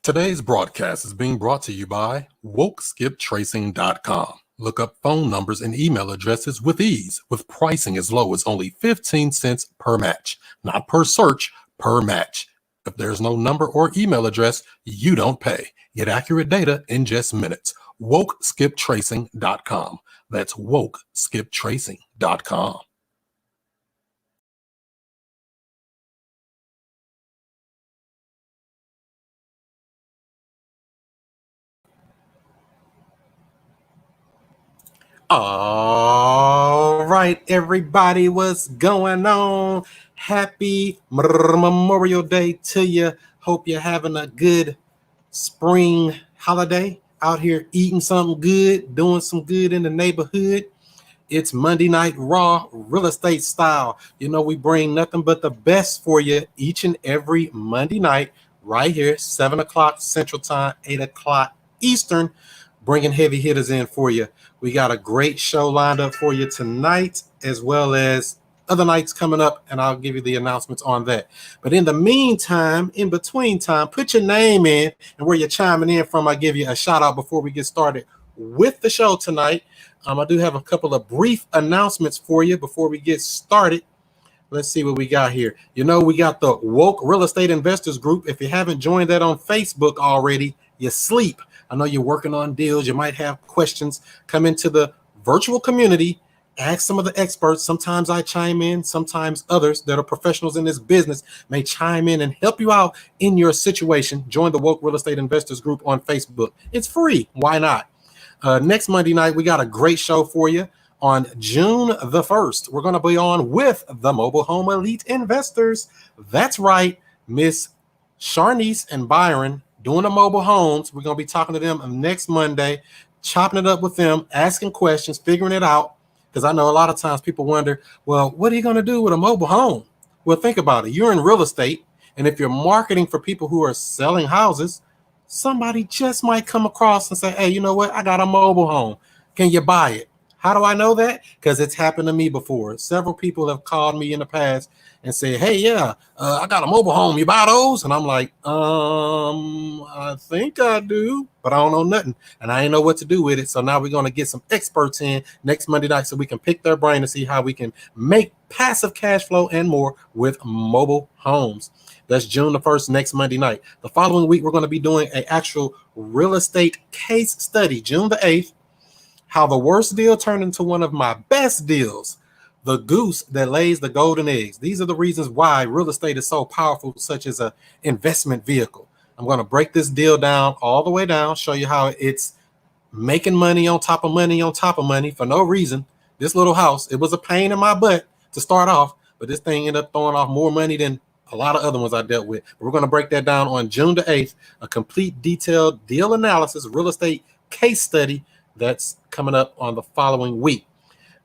Today's broadcast is being brought to you by WokeSkipTracing.com. Look up phone numbers and email addresses with ease, with pricing as low as only 15 cents per match, not per search, per match. If there's no number or email address, you don't pay. Get accurate data in just minutes. WokeSkipTracing.com. That's WokeSkipTracing.com. All right, everybody, what's going on? Happy Memorial Day to you. Hope you're having a good spring holiday out here eating something good, doing some good in the neighborhood. It's Monday Night Raw, real estate style. You know, we bring nothing but the best for you each and every Monday night right here, 7 o'clock Central Time, 8 o'clock Eastern, bringing heavy hitters in for you. We got a great show lined up for you tonight, as well as other nights coming up, and I'll give you the announcements on that. But in the meantime, in between time, put your name in and where you're chiming in from. I'll give you a shout out before we get started with the show tonight. I do have a couple of brief announcements for you before we get started. Let's see what we got here. You know, we got the Woke Real Estate Investors Group. If you haven't joined that on Facebook already, you sleep. I know you're working on deals. You might have questions. Come into the virtual community. Ask some of the experts. Sometimes I chime in. Sometimes others that are professionals in this business may chime in and help you out in your situation. Join the Woke Real Estate Investors Group on Facebook. It's free. Why not? Next Monday night, we got a great show for you on June the 1st. We're going to be on with the Mobile Home Elite Investors. That's right, Miss Sharnice and Byron doing the mobile homes. We're going to be talking to them next Monday, chopping it up with them, asking questions, figuring it out. Because I know a lot of times people wonder, well, what are you going to do with a mobile home? Well, think about it. You're in real estate, and if you're marketing for people who are selling houses, somebody just might come across and say, hey, you know what? I got a mobile home. Can you buy it? How do I know that? Because it's happened to me before. Several people have called me in the past and said, hey, yeah, I got a mobile home. You buy those? And I'm like, I think I do, but I don't know nothing. And I ain't know what to do with it. So now we're going to get some experts in next Monday night so we can pick their brain to see how we can make passive cash flow and more with mobile homes. That's June the 1st, next Monday night. The following week, we're going to be doing an actual real estate case study, June the 8th, how the worst deal turned into one of my best deals, the goose that lays the golden eggs. These are the reasons why real estate is so powerful, such as an investment vehicle. I'm going to break this deal down all the way down, show you how it's making money on top of money on top of money for no reason. This little house, it was a pain in my butt to start off, but this thing ended up throwing off more money than a lot of other ones I dealt with. But we're going to break that down on June the 8th, a complete detailed deal analysis, real estate case study that's coming up on the following week.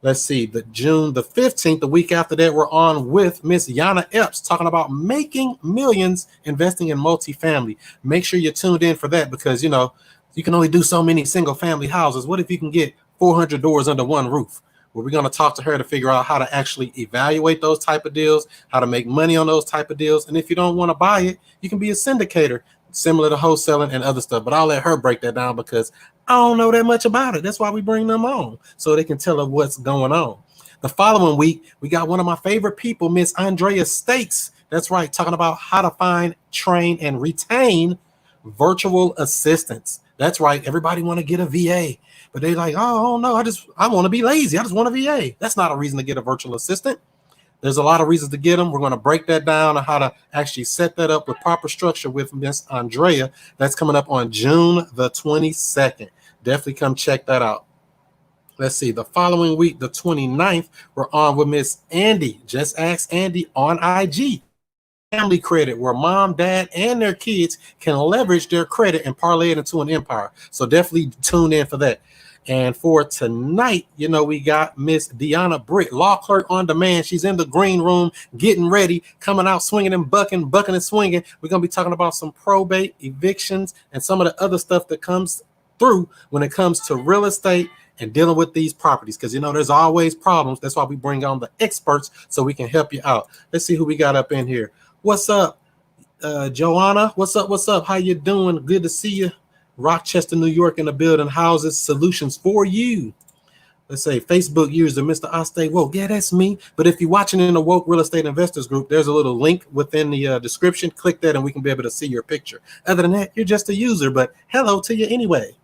Let's see, the June the 15th, the week after that, we're on with Miss Yana Epps talking about making millions investing in multifamily. Make sure you're tuned in for that because, you know, you can only do so many single family houses. What if you can get 400 doors under one roof? Well, we're going to talk to her to figure out how to actually evaluate those type of deals, how to make money on those type of deals. And if you don't want to buy it, you can be a syndicator, similar to wholesaling and other stuff. But I'll let her break that down because I don't know that much about it. That's why we bring them on, so they can tell us what's going on. The following week, we got one of my favorite people, Miss Andrea Stakes. That's right, talking about how to find, train, and retain virtual assistants. That's right. Everybody want to get a VA, but they like, oh no, I want to be lazy. I just want a VA. That's not a reason to get a virtual assistant. There's a lot of reasons to get them. We're going to break that down on how to actually set that up with proper structure with Miss Andrea. That's coming up on June the 22nd. Definitely come check that out. Let's see. The following week, the 29th, we're on with Miss Andy. Just Ask Andy on IG. Family credit, where mom, dad, and their kids can leverage their credit and parlay it into an empire. So definitely tune in for that. And for tonight, you know, we got Miss DeOnna Britt, law clerk on demand. She's in the green room, getting ready, coming out, swinging and bucking and swinging. We're going to be talking about some probate, evictions, and some of the other stuff that comes through when it comes to real estate and dealing with these properties. Because, you know, there's always problems. That's why we bring on the experts so we can help you out. Let's see who we got up in here. What's up? Joanna, what's up? What's up? How you doing? Good to see you. Rochester, New York in the building. Houses solutions for you. Let's say Facebook user, Mr. I Stay Woke. Yeah, that's me. But if you're watching in the Woke Real Estate Investors group, there's a little link within the description. Click that and we can be able to see your picture. Other than that, you're just a user, but hello to you anyway.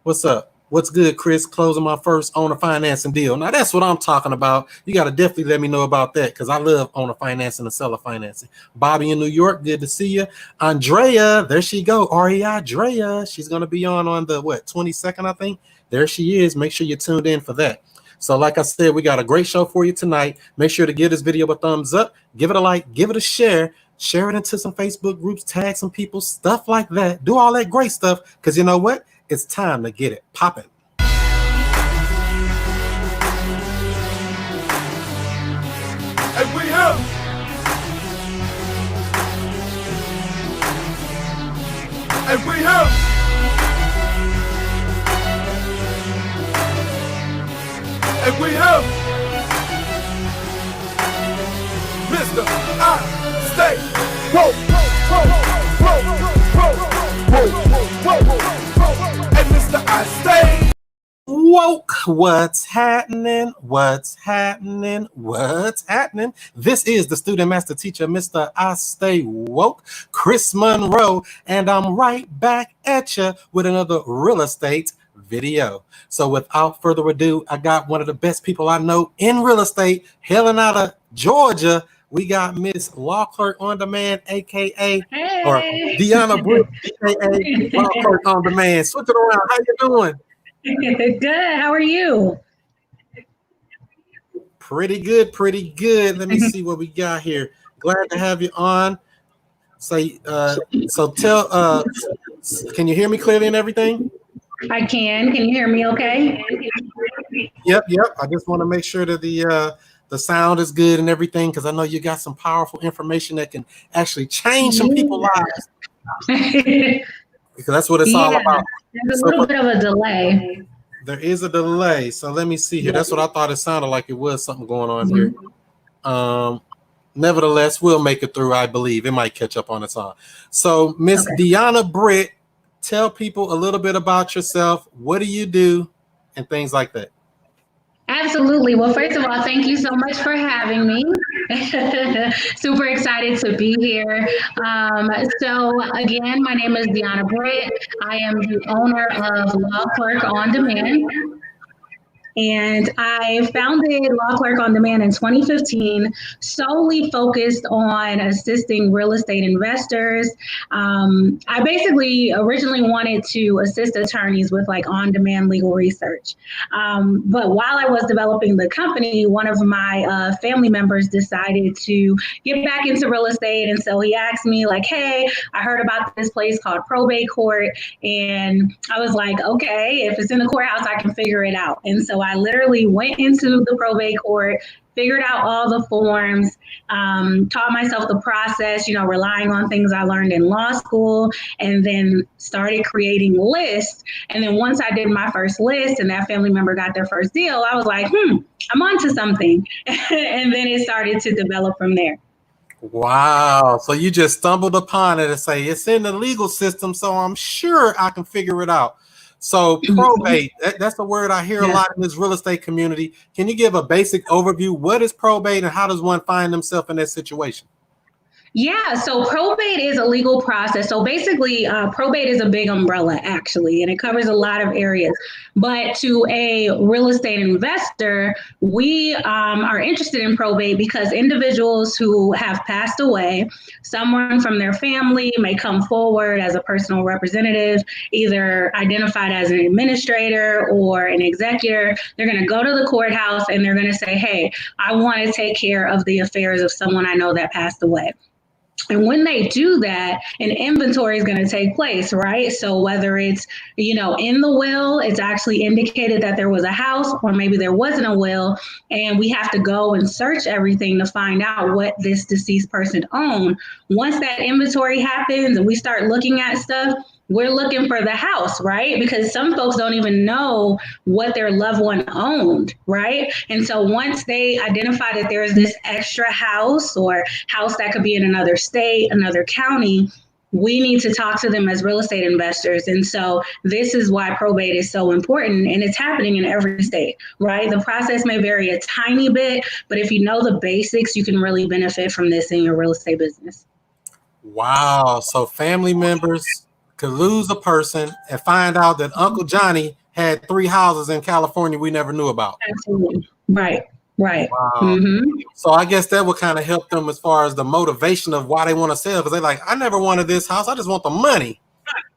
What's up? What's good, Chris? Closing my first owner financing deal. Now, that's what I'm talking about. You got to definitely let me know about that because I love owner financing and seller financing. Bobby in New York, good to see you. Andrea, there she go. Andrea, she's going to be on the, 22nd, I think. There she is. Make sure you're tuned in for that. So like I said, we got a great show for you tonight. Make sure to give this video a thumbs up. Give it a like. Give it a share. Share it into some Facebook groups. Tag some people. Stuff like that. Do all that great stuff because you know what? It's time to get it popping. And we have Mr. I Stay Woke. And Mr. I Stay Woke. What's happening? What's happening? What's happening? This is the student master teacher, Mr. I Stay Woke, Chris Monroe, and I'm right back at you with another real estate video. So without further ado, I got one of the best people I know in real estate, hailing out of Georgia. We got Miss Law Clerk on Demand, aka or DeOnna Britt, aka Law Clerk on Demand. Switch it around. How you doing? Good. How are you? Pretty good. Pretty good. Let me see what we got here. Glad to have you on. So tell. Can you hear me clearly and everything? I can. Can you hear me? Okay. Yep. I just want to make sure that the sound is good and everything because I know you got some powerful information that can actually change some people's lives. Because that's what it's all about. There's a little bit of a delay. There is a delay. So let me see here. That's what I thought it sounded like it was something going on here. Nevertheless, we'll make it through, I believe. It might catch up on its own. So Miss DeOnna Britt, tell people a little bit about yourself. What do you do? And things like that. Absolutely. Well, first of all, thank you so much for having me. Super excited to be here. So again, my name is DeOnna Britt. I am the owner of Law Clerk on Demand. And I founded Law Clerk on Demand in 2015, solely focused on assisting real estate investors. I basically originally wanted to assist attorneys with like on-demand legal research. But while I was developing the company, one of my family members decided to get back into real estate. And so he asked me like, hey, I heard about this place called Probate Court. And I was like, okay, if it's in the courthouse, I can figure it out. And so I literally went into the probate court, figured out all the forms, taught myself the process, relying on things I learned in law school, and then started creating lists. And then once I did my first list and that family member got their first deal, I was like, I'm onto something. And then it started to develop from there. Wow. So you just stumbled upon it and say, it's in the legal system, so I'm sure I can figure it out. So probate, that's a word I hear a lot in this real estate community. Can you give a basic overview? What is probate and how does one find themselves in that situation? Yeah, so probate is a legal process. So basically, probate is a big umbrella, actually, and it covers a lot of areas. But to a real estate investor, we are interested in probate because individuals who have passed away, someone from their family may come forward as a personal representative, either identified as an administrator or an executor. They're going to go to the courthouse and they're going to say, hey, I want to take care of the affairs of someone I know that passed away. And when they do that, an inventory is going to take place, right? So whether it's, in the will, it's actually indicated that there was a house, or maybe there wasn't a will, and we have to go and search everything to find out what this deceased person owned. Once that inventory happens and we start looking at stuff, we're looking for the house, right? Because some folks don't even know what their loved one owned, right? And so once they identify that there's this extra house or house that could be in another state, another county, we need to talk to them as real estate investors. And so this is why probate is so important, and it's happening in every state, right? The process may vary a tiny bit, but if you know the basics, you can really benefit from this in your real estate business. Wow. So family members could lose a person and find out that Uncle Johnny had 3 houses in California we never knew about. Absolutely. Right. Right. Wow. So I guess that would kind of help them as far as the motivation of why they want to sell, because they're like, I never wanted this house. I just want the money.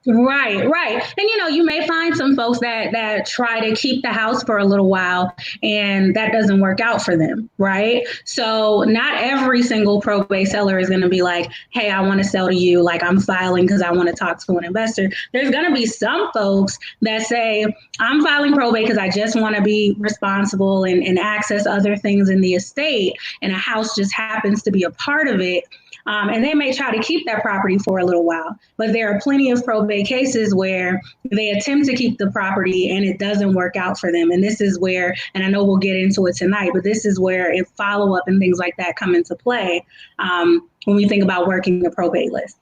Right, right. And you may find some folks that try to keep the house for a little while and that doesn't work out for them, right? So not every single probate seller is going to be like, hey, I want to sell to you, like I'm filing because I want to talk to an investor. There's going to be some folks that say, I'm filing probate because I just want to be responsible and access other things in the estate, and a house just happens to be a part of it. And they may try to keep that property for a little while, but there are plenty of probate cases where they attempt to keep the property and it doesn't work out for them. And this is where, and I know we'll get into it tonight, but this is where follow-up and things like that come into play when we think about working the probate list.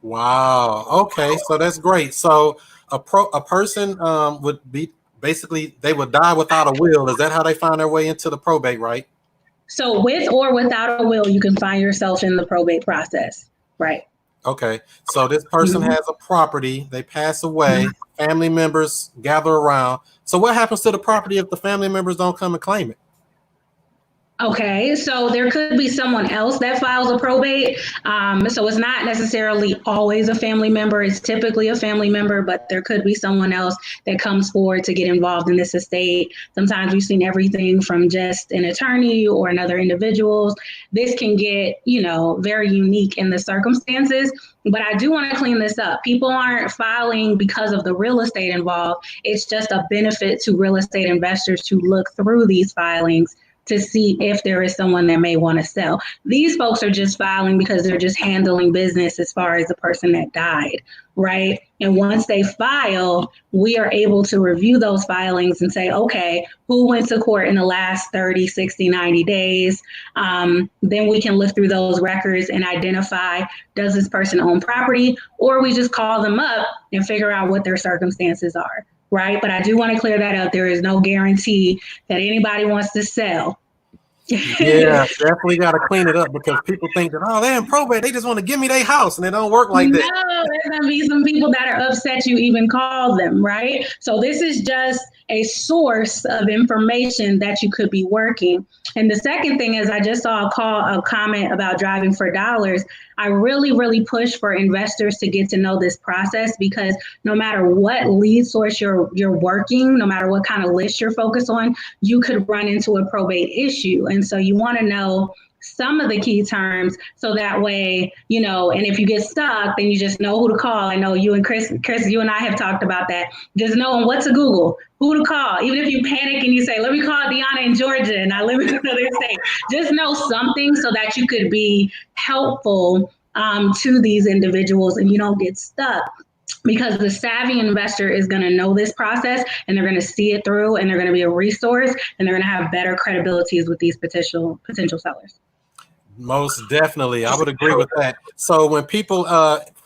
Wow. Okay. So that's great. So a person would be basically, they would die without a will. Is that how they find their way into the probate, right? So with or without a will, you can find yourself in the probate process, right? Okay. So this person has a property, they pass away, family members gather around. So what happens to the property if the family members don't come and claim it? Okay, so there could be someone else that files a probate. So it's not necessarily always a family member. It's typically a family member, but there could be someone else that comes forward to get involved in this estate. Sometimes we've seen everything from just an attorney or another individual. This can get, very unique in the circumstances. But I do want to clean this up. People aren't filing because of the real estate involved. It's just a benefit to real estate investors to look through these filings to see if there is someone that may want to sell. These folks are just filing because they're just handling business as far as the person that died, right? And once they file, we are able to review those filings and say, okay, who went to court in the last 30, 60, 90 days? Then we can look through those records and identify, does this person own property? Or we just call them up and figure out what their circumstances are. Right. But I do want to clear that up. There is no guarantee that anybody wants to sell. Yeah, definitely got to clean it up, because people think that, oh, they're in probate, they just want to give me their house, and it don't work like that. No, there's going to be some people that are upset you even call them, right? So this is just a source of information that you could be working. And the second thing is, I just saw a comment about driving for dollars. I really, really push for investors to get to know this process, because no matter what lead source you're working, no matter what kind of list you're focused on, you could run into a probate issue. And so you want to know some of the key terms, so that way, and if you get stuck, then you just know who to call. I know you and Chris, you and I have talked about that. Just knowing what to Google, who to call. Even if you panic and you say, let me call DeOnna in Georgia and I live in another state, just know something so that you could be helpful to these individuals and you don't get stuck. Because the savvy investor is going to know this process and they're going to see it through, and they're going to be a resource, and they're going to have better credibilities with these potential sellers. Most definitely. I would agree with that. So when people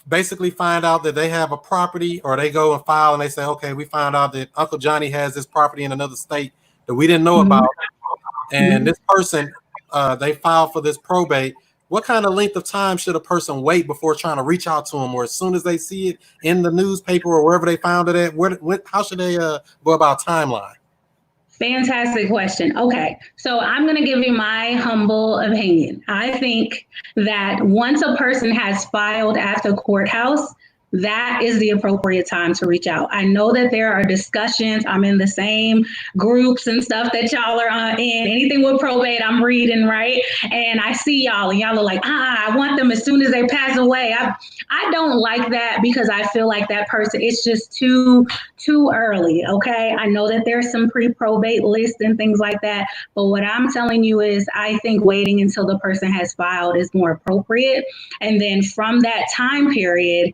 basically find out that they have a property, or they go and file and they say, okay, we found out that Uncle Johnny has this property in another state that we didn't know about, and this person, they filed for this probate, what kind of length of time should a person wait before trying to reach out to them? Or as soon as they see it in the newspaper or wherever they found it at, how should they go about timeline? Fantastic question. Okay, so I'm going to give you my humble opinion. I think that once a person has filed at the courthouse, that is the appropriate time to reach out. I know that there are discussions. I'm in the same groups and stuff that y'all are in. Anything with probate, I'm reading, right? And I see y'all, and y'all are like, I want them as soon as they pass away. I don't like that, because I feel like that person, it's just too early, okay? I know that there's some pre-probate lists and things like that, but what I'm telling you is, I think waiting until the person has filed is more appropriate. And then from that time period,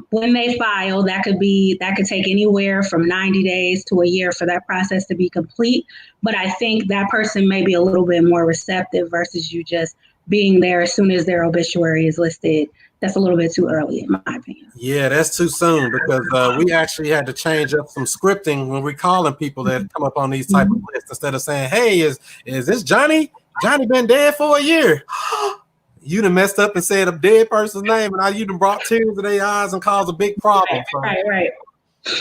when they file, that could take anywhere from 90 days to a year for that process to be complete. But I think that person may be a little bit more receptive versus you just being there as soon as their obituary is listed. That's a little bit too early, in my opinion. Yeah, that's too soon because we actually had to change up some scripting when we're calling people that come up on these type of lists. Instead of saying, "Hey, is this Johnny? Johnny been dead for a year." You done messed up and said a dead person's name, and now you done brought tears to their eyes and caused a big problem. Right.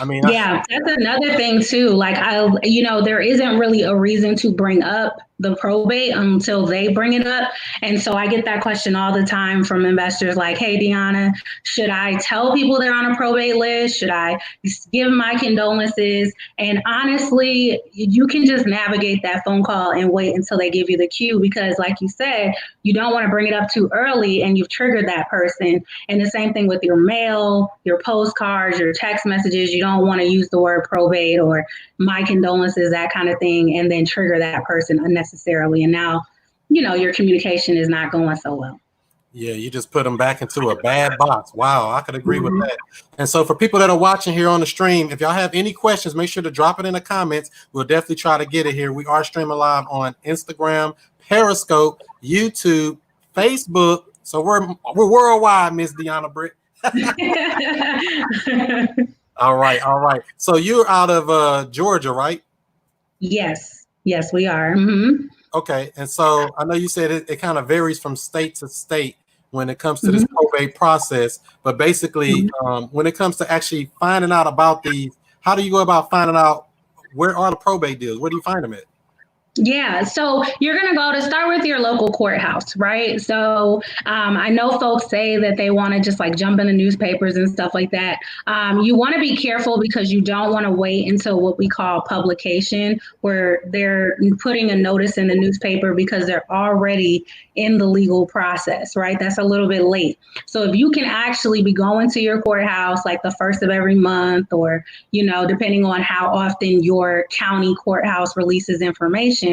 I mean, yeah, that's another thing too. Like there isn't really a reason to bring up the probate until they bring it up. And so I get that question all the time from investors like, hey, DeOnna, should I tell people they're on a probate list? Should I give my condolences? And honestly, you can just navigate that phone call and wait until they give you the cue, because like you said, you don't want to bring it up too early and you've triggered that person. And the same thing with your mail, your postcards, your text messages. You don't want to use the word probate or my condolences, that kind of thing, and then trigger that person unnecessarily. And now, your communication is not going so well. Yeah, you just put them back into a bad box. Wow, I could agree with that. And so for people that are watching here on the stream, if y'all have any questions, make sure to drop it in the comments. We'll definitely try to get it here. We are streaming live on Instagram, Periscope, YouTube, Facebook. So we're worldwide, Miss DeOnna Britt. All right. So you're out of Georgia, right? Yes, we are. Mm-hmm. Okay, and so I know you said it kind of varies from state to state when it comes to this probate process, but basically when it comes to actually finding out about these, how do you go about finding out where are the probate deals? Where do you find them at? Yeah, so you're going to start with your local courthouse, right? So I know folks say that they want to just like jump in the newspapers and stuff like that. You want to be careful because you don't want to wait until what we call publication, where they're putting a notice in the newspaper because they're already in the legal process, right? That's a little bit late. So if you can actually be going to your courthouse like the first of every month, or, depending on how often your county courthouse releases information,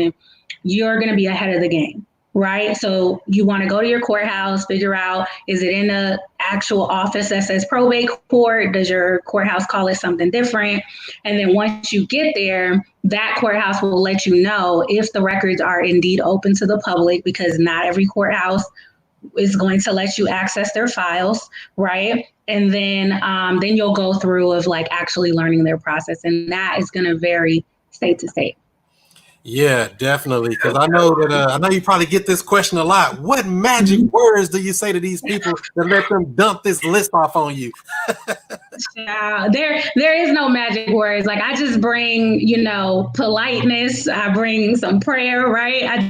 you're going to be ahead of the game, right? So you want to go to your courthouse, figure out, is it in the actual office that says probate court? Does your courthouse call it something different? And then once you get there, that courthouse will let you know if the records are indeed open to the public, because not every courthouse is going to let you access their files, right? And then you'll go through of like actually learning their process, and that is going to vary state to state. Yeah, definitely. Because I know that I know you probably get this question a lot. What magic words do you say to these people that let them dump this list off on you? There is no magic words. Like I just bring, politeness. I bring some prayer, right?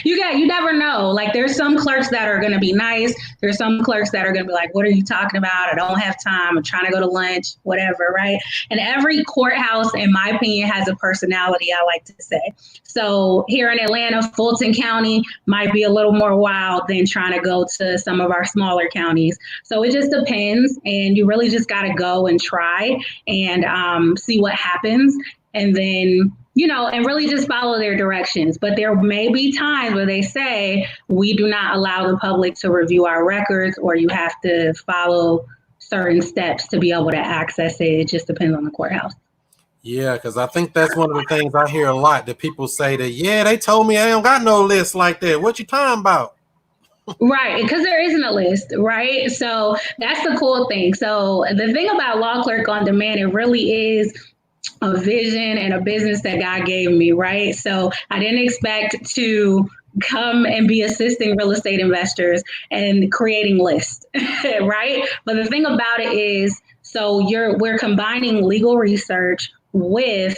You never know. Like there's some clerks that are going to be nice. There's some clerks that are going to be like, what are you talking about? I don't have time. I'm trying to go to lunch, whatever, right? And every courthouse, in my opinion, has a personality, I like to say. So here in Atlanta, Fulton County might be a little more wild than trying to go to some of our smaller counties. So it just depends. And you really just got to go and try and see what happens. And then, and really just follow their directions. But there may be times where they say, we do not allow the public to review our records, or you have to follow certain steps to be able to access it. It just depends on the courthouse. Yeah, because I think that's one of the things I hear a lot, that people say that, yeah, they told me I don't got no list like that. What you talking about? Right, because there isn't a list, right? So that's the cool thing. So the thing about Law Clerk on Demand, it really is a vision and a business that God gave me, right? So I didn't expect to come and be assisting real estate investors and creating lists, right? But the thing about it is, we're combining legal research with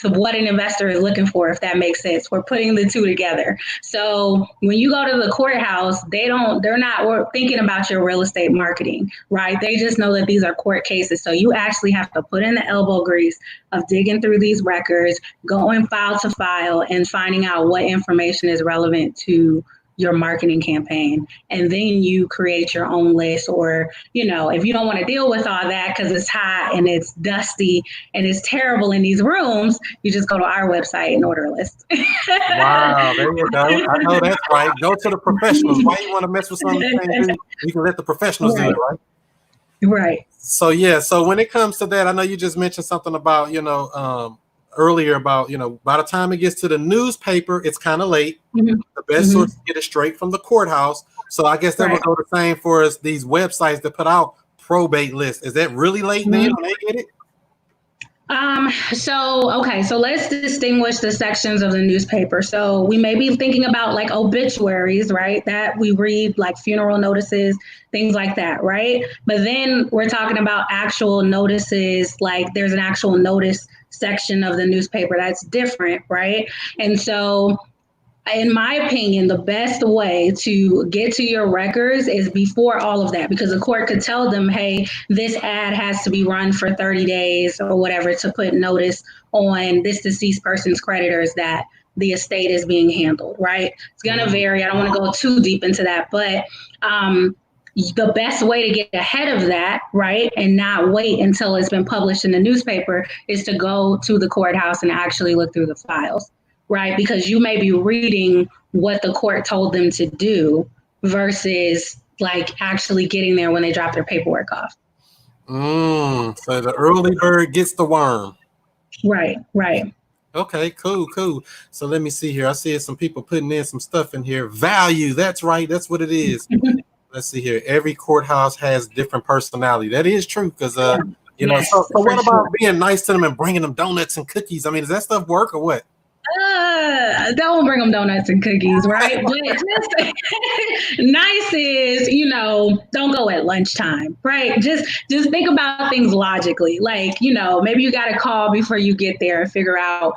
what an investor is looking for, if that makes sense. We're putting the two together. So when you go to the courthouse, they're not thinking about your real estate marketing, right? They just know that these are court cases. So you actually have to put in the elbow grease of digging through these records, going file to file, and finding out what information is relevant to your marketing campaign. And then you create your own list, or, if you don't want to deal with all that because it's hot and it's dusty and it's terrible in these rooms, you just go to our website and order a list. Wow, there you go. I know that's right. Go to the professionals. Why you want to mess with some of the things? You can let the professionals do it, right? Right. So yeah, so when it comes to that, I know you just mentioned something about, earlier about, by the time it gets to the newspaper, it's kind of late. Mm-hmm. The best source to get it straight from the courthourse. So I guess that would go the same for us, these websites that put out probate lists. Is that really late then when they get it? So let's distinguish the sections of the newspaper. So we may be thinking about like obituaries, right? That we read, like funeral notices, things like that, right? But then we're talking about actual notices, like there's an actual notice section of the newspaper that's different, right? And so in my opinion, the best way to get to your records is before all of that, because the court could tell them, hey, this ad has to be run for 30 days or whatever to put notice on this deceased person's creditors that the estate is being handled, right? It's going to vary. I don't want to go too deep into that, but the best way to get ahead of that, right, and not wait until it's been published in the newspaper is to go to the courthouse and actually look through the files. Right, because you may be reading what the court told them to do versus like actually getting there when they drop their paperwork off. So the early bird gets the worm. Right. Okay, cool. So let me see here. I see some people putting in some stuff in here. Value, that's right. That's what it is. Let's see here. Every courthouse has different personality. That is true because, so what about being nice to them and bringing them donuts and cookies? I mean, does that stuff work or what? Don't bring them donuts and cookies, right? But just nice is, don't go at lunchtime, right? Just think about things logically. Like, maybe you got to call before you get there and figure out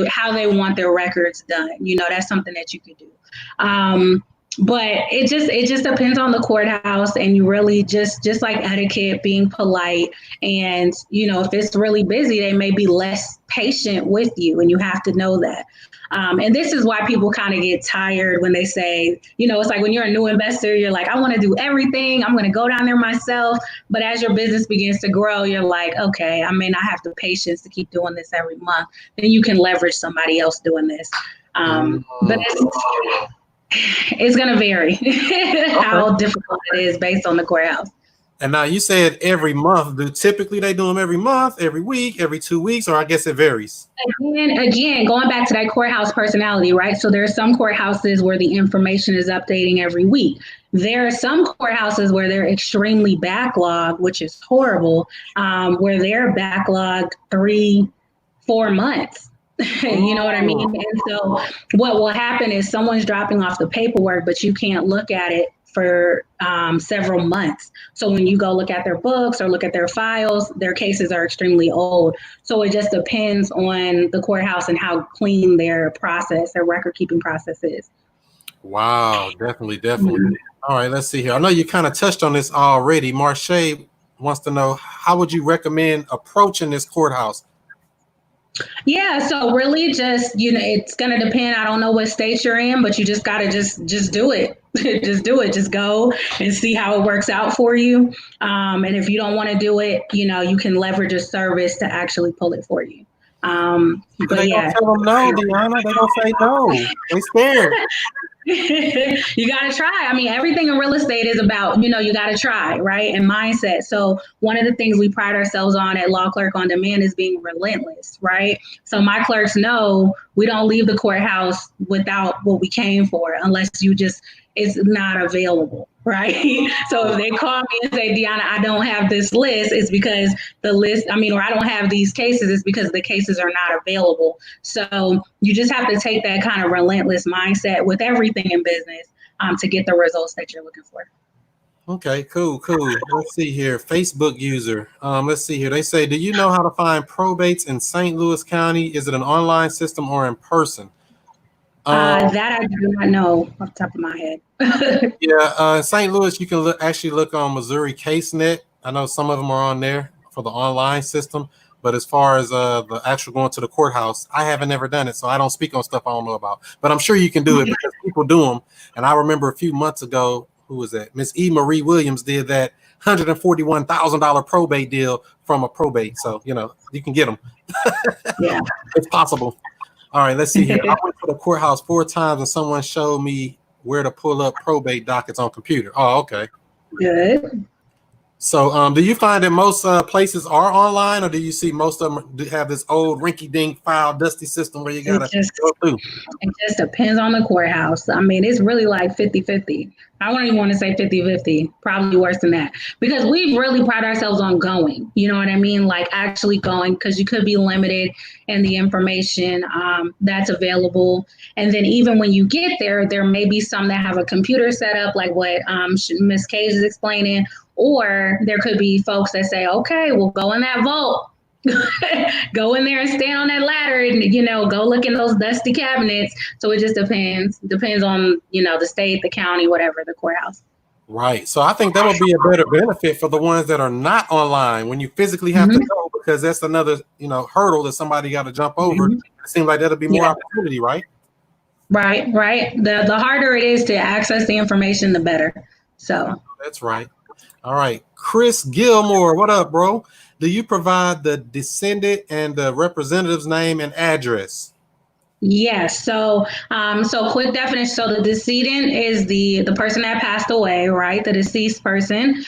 how they want their records done. That's something that you could do. But it just depends on the courthouse, and you really just like etiquette, being polite. And, if it's really busy, they may be less patient with you, and you have to know that. And this is why people kind of get tired when they say, it's like when you're a new investor, you're like, I want to do everything. I'm going to go down there myself. But as your business begins to grow, you're like, okay, I may not have the patience to keep doing this every month. Then you can leverage somebody else doing this. But it's going to vary how difficult it is based on the courthouse. And now you said every month. Typically they do them every month, every week, every 2 weeks, or I guess it varies. Again, going back to that courthouse personality, right? So there are some courthouses where the information is updating every week. There are some courthouses where they're extremely backlogged, which is horrible, where they're backlogged 3-4 months. You know what I mean? And so what will happen is someone's dropping off the paperwork, but you can't look at it for several months. So when you go look at their books or look at their files, their cases are extremely old. So it just depends on the courthouse and how clean their record keeping process is. Wow, definitely. All right, let's see here. I know you kind of touched on this already. Marche wants to know, how would you recommend approaching this courthouse? Yeah, so really just, it's going to depend. I don't know what state you're in, but you just got to just do it. Just do it. Just go and see how it works out for you. And if you don't want to do it, you can leverage a service to actually pull it for you. But they don't tell them no, DeOnna. They don't say no. They scared. You got to try. I mean, everything in real estate is about, you got to try, right? And mindset. So one of the things we pride ourselves on at Law Clerk on Demand is being relentless, right? So my clerks know we don't leave the courthouse without what we came for unless it's not available, right? So if they call me and say, DeOnna, I don't have this list, it's because or I don't have these cases, it's because the cases are not available. So you just have to take that kind of relentless mindset with everything in business to get the results that you're looking for. Okay, cool. Let's see here. Facebook user. Let's see here. They say, do you know how to find probates in St. Louis County? Is it an online system or in person? That I do not know off the top of my head. Yeah, St. Louis, you can look on Missouri CaseNet. I know some of them are on there for the online system, but as far as the actual going to the courthouse, I haven't ever done it, so I don't speak on stuff I don't know about. But I'm sure you can do it because people do them. And I remember a few months ago, who was that? Miss E. Marie Williams did that $141,000 probate deal from a probate. So, you can get them. Yeah, it's possible. All right, let's see here. I went to the courthouse 4 times and someone showed me where to pull up probate dockets on computer. Oh, okay. Good. So, do you find that most places are online, or do you see most of them have this old rinky-dink file, dusty system where you It gotta just go through? it just depends on the courthouse. I mean, it's really like 50-50. I wouldn't even want to say 50-50, probably worse than that. Because we really pride ourselves on going. You know what I mean? Like actually going, because you could be limited in the information that's available. And then even when you get there, there may be some that have a computer set up, like what Ms. Cage is explaining, or there could be folks that say, okay, we'll go in that vault. Go in there and stand on that ladder and, go look in those dusty cabinets. So it just depends on, the state, the county, whatever, the courthouse. Right. So I think that would be a better benefit for the ones that are not online when you physically have to go, because that's another, hurdle that somebody got to jump over. It seems like that'll be more opportunity, right? Right. The harder it is to access the information, the better. So that's right. All right. Chris Gilmore, what up, bro? Do you provide the descendant and the representative's name and address? Yes. So quick definition. So the decedent is the person that passed away, right? The deceased person.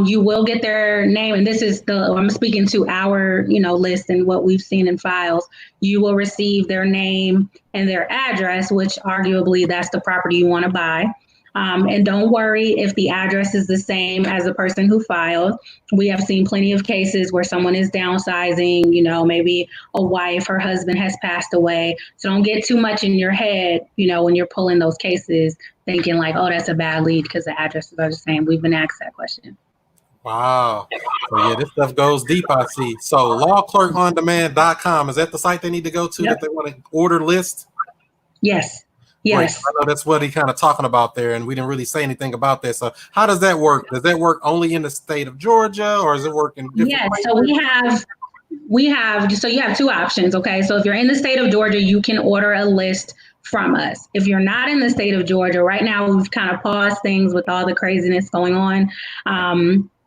You will get their name, and this is I'm speaking to our, list and what we've seen in files. You will receive their name and their address, which arguably that's the property you want to buy. And don't worry if the address is the same as the person who filed. We have seen plenty of cases where someone is downsizing, maybe a wife, her husband has passed away. So don't get too much in your head, when you're pulling those cases, thinking like, oh, that's a bad lead because the addresses are the same. We've been asked that question. Wow. So yeah, this stuff goes deep, I see. So lawclerkondemand.com, is that the site they need to go to that they want to order list? Yes. Yes. I know that's what he kind of talking about there, and we didn't really say anything about that. So how does that work? Does that work only in the state of Georgia, or does it work in different places? So so you have two options. Okay. So if you're in the state of Georgia, you can order a list from us. If you're not in the state of Georgia, right now we've kind of paused things with all the craziness going on.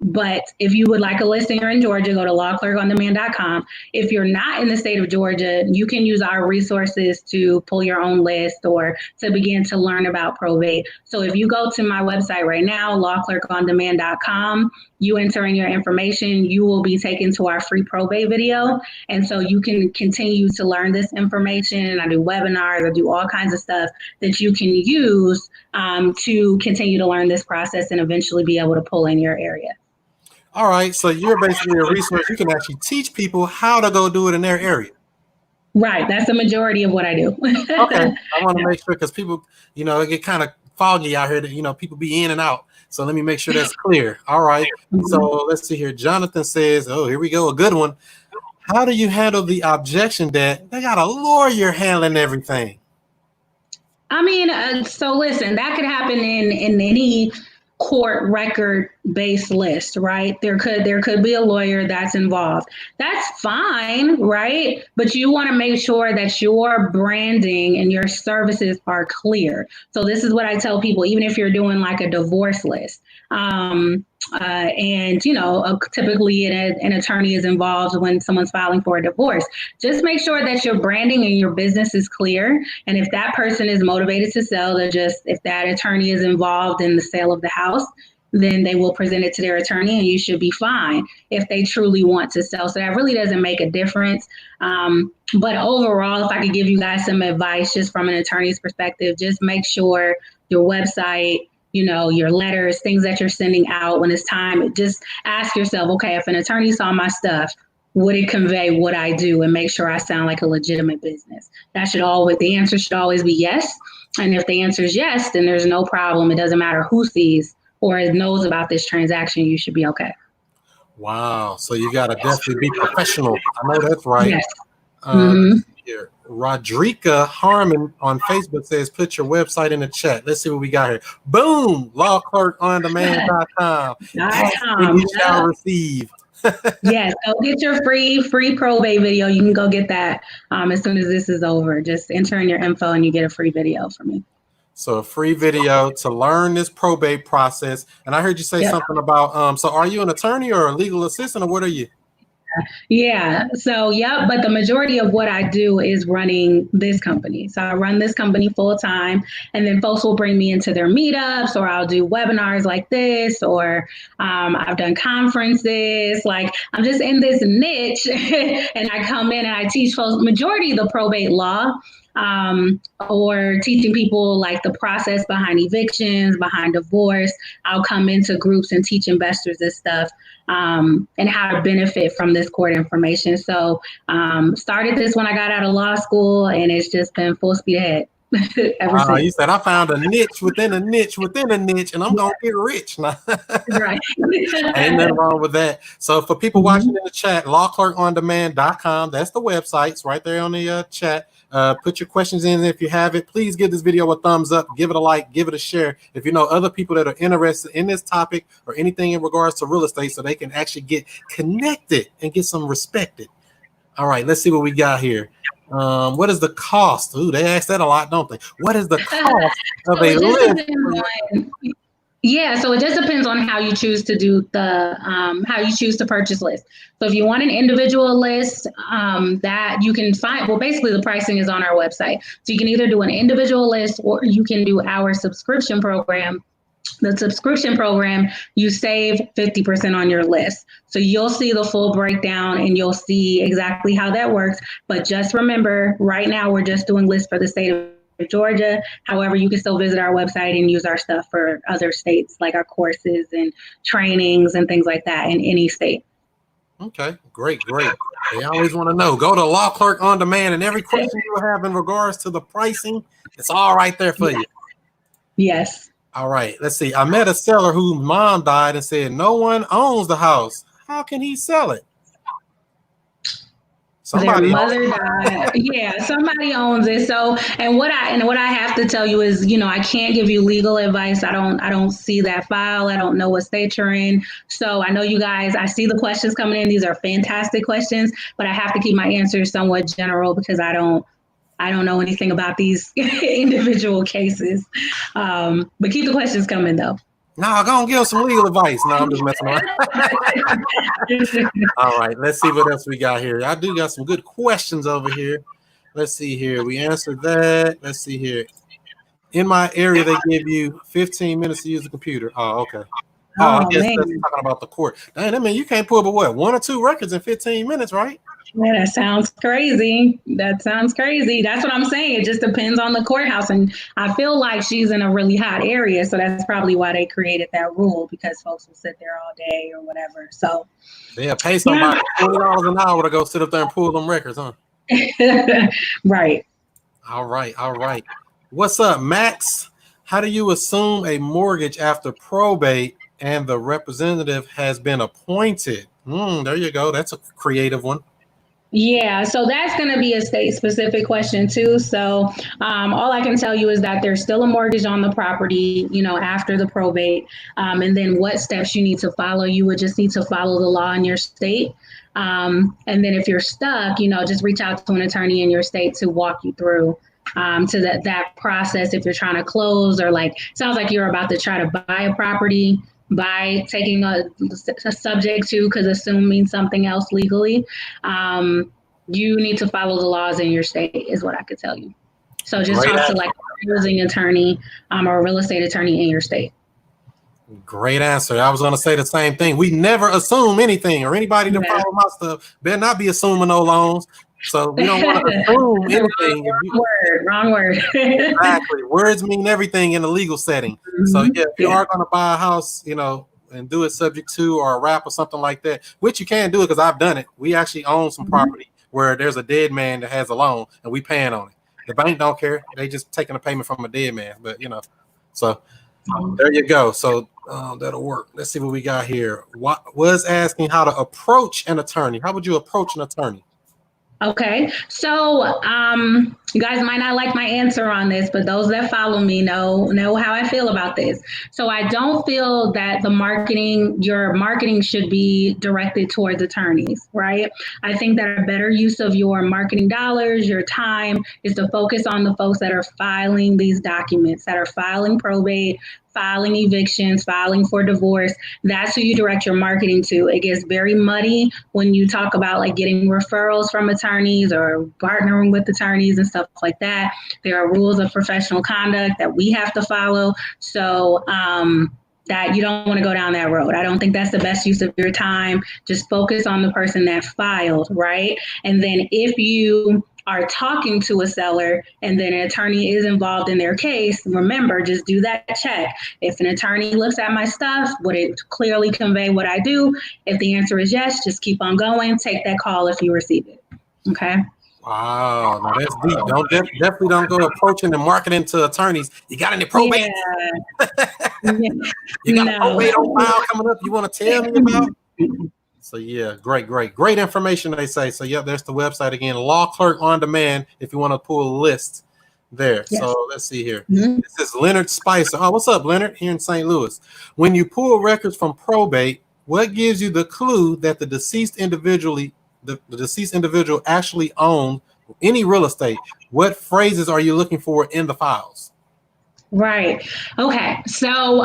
But if you would like a list and you're in Georgia, go to lawclerkondemand.com. If you're not in the state of Georgia, you can use our resources to pull your own list or to begin to learn about probate. So if you go to my website right now, lawclerkondemand.com, you enter in your information, you will be taken to our free probate video. And so you can continue to learn this information. And I do webinars, I do all kinds of stuff that you can use to continue to learn this process and eventually be able to pull in your area. All right. So you're basically a resource. You can actually teach people how to go do it in their area. Right. That's the majority of what I do. Okay. I want to make sure, because people, it get kind of foggy out here that, people be in and out. So let me make sure that's clear. All right. So let's see here. Jonathan says, oh, here we go. A good one. How do you handle the objection that they got a lawyer handling everything? I mean, so listen, that could happen in any court record based list, right? There could be a lawyer that's involved. That's fine, right? But you want to make sure that your branding and your services are clear. So this is what I tell people, even if you're doing like a divorce list. And typically an attorney is involved when someone's filing for a divorce. Just make sure that your branding and your business is clear. And if that person is motivated to sell, if that attorney is involved in the sale of the house, then they will present it to their attorney and you should be fine if they truly want to sell. So that really doesn't make a difference. But overall, if I could give you guys some advice just from an attorney's perspective, just make sure your website, your letters, things that you're sending out when it's time, just ask yourself, okay, if an attorney saw my stuff, would it convey what I do, and make sure I sound like a legitimate business? The answer should always be yes. And if the answer is yes, then there's no problem. It doesn't matter who sees or knows about this transaction, you should be okay. Wow. So you got to definitely be professional. I know that's right. Yes. Here, Rodrika Harmon on Facebook says, put your website in the chat. Let's see what we got here. Boom! lawclerkondemand.com. You shall receive. Yes, go get your free probate video. You can go get that as soon as this is over. Just enter in your info and you get a free video from me. So a free video to learn this probate process. And I heard you say something about, so are you an attorney or a legal assistant, or what are you? Yeah. So, yep. But the majority of what I do is running this company. So I run this company full time, and then folks will bring me into their meetups, or I'll do webinars like this, or I've done conferences. Like I'm just in this niche, and I come in and I teach folks majority of the probate law. Or teaching people like the process behind evictions, behind divorce. I'll come into groups and teach investors this stuff, and how to benefit from this court information. So started this when I got out of law school, and it's just been full speed ahead ever since. You said I found a niche within a niche within a niche, and I'm gonna get rich now. Right. Ain't nothing wrong with that. So for people watching in the chat, lawclerkondemand.com, that's the website. It's right there on the chat. Put your questions in if you have it. Please give this video a thumbs up, give it a like, give it a share. If you know other people that are interested in this topic or anything in regards to real estate, so they can actually get connected and get some respected. All right, let's see what we got here. What is the cost? Ooh, they ask that a lot, don't they? What is the cost of a list? Yeah, so it just depends on how you choose to do the how you choose to purchase lists. So if you want an individual list, that you can find, well, basically the pricing is on our website. So you can either do an individual list, or you can do our subscription program. The subscription program, you save 50% on your list. So you'll see the full breakdown and you'll see exactly how that works. But just remember, right now we're just doing lists for the state of Georgia. However, you can still visit our website and use our stuff for other states, like our courses and trainings and things like that in any state. Okay, great. They always want to know. Go to Law Clerk On Demand, and every question you have in regards to the pricing, it's all right there for you. Yes. All right, let's see. I met a seller whose mom died and said no one owns the house. How can he sell it? Somebody Their mother died. Yeah, somebody owns it. So, and what I have to tell you is, I can't give you legal advice. I don't see that file. I don't know what state you're in. So I know you guys, I see the questions coming in. These are fantastic questions, but I have to keep my answers somewhat general because I don't know anything about these individual cases. But keep the questions coming though. No, go and give us some legal advice. No, I'm just messing around. All right, let's see what else we got here. I do got some good questions over here. Let's see here. We answered that. Let's see here. In my area, they give you 15 minutes to use the computer. Oh, okay. I guess man. that's talking about the court. Dang, I mean, you can't pull but what, 1 or 2 records in 15 minutes, right? Yeah, that sounds crazy. That's what I'm saying. It just depends on the courthouse. And I feel like she's in a really hot area. So that's probably why they created that rule, because folks will sit there all day or whatever. So yeah, pay somebody $20 an hour to go sit up there and pull them records, huh? Right. All right. What's up, Max? How do you assume a mortgage after probate and the representative has been appointed? There you go. That's a creative one. Yeah, so that's going to be a state-specific question too. So all I can tell you is that there's still a mortgage on the property, after the probate. And then what steps you need to follow. You would just need to follow the law in your state. And then if you're stuck, just reach out to an attorney in your state to walk you through to that process. If you're trying to close, or sounds like you're about to try to buy a property by taking a subject to, because assume means something else legally, you need to follow the laws in your state is what I could tell you. So just talk to a closing attorney or a real estate attorney in your state. Great answer. I was going to say the same thing. We never assume anything, or anybody that follow my stuff better not be assuming no loans. So we don't want to assume anything. Wrong word. Exactly. Words mean everything in a legal setting. So yeah, if you are going to buy a house, and do it subject to, or a wrap or something like that, which you can do it because I've done it. We actually own some property where there's a dead man that has a loan and we paying on it. The bank don't care. They just taking a payment from a dead man. But so there you go. So that'll work. Let's see what we got here. Was asking how to approach an attorney. How would you approach an attorney? Okay, so you guys might not like my answer on this, but those that follow me know how I feel about this. So I don't feel that your marketing should be directed towards attorneys, right? I think that a better use of your marketing dollars, your time, is to focus on the folks that are filing these documents, that are filing probate, filing evictions, filing for divorce, that's who you direct your marketing to. It gets very muddy when you talk about like getting referrals from attorneys or partnering with attorneys and stuff like that. There are rules of professional conduct that we have to follow. So, that you don't want to go down that road. I don't think that's the best use of your time. Just focus on the person that filed, right? And then if you are talking to a seller and then an attorney is involved in their case, remember, just do that check. If an attorney looks at my stuff, would it clearly convey what I do? If the answer is yes, just keep on going. Take that call if you receive it. Okay. Wow, now that's deep. Definitely don't go approaching and marketing to attorneys. You got any probate? Yeah. You got a probate on file coming up you want to tell me about? So yeah, great information they say. So yeah, there's the website again, Law Clerk on Demand, if you want to pull a list there. Yes. So let's see here. This is Leonard Spicer. Oh, what's up, Leonard? Here in St. Louis. When you pull records from probate, what gives you the clue that the deceased individual actually owned any real estate? What phrases are you looking for in the files? Right. Okay. So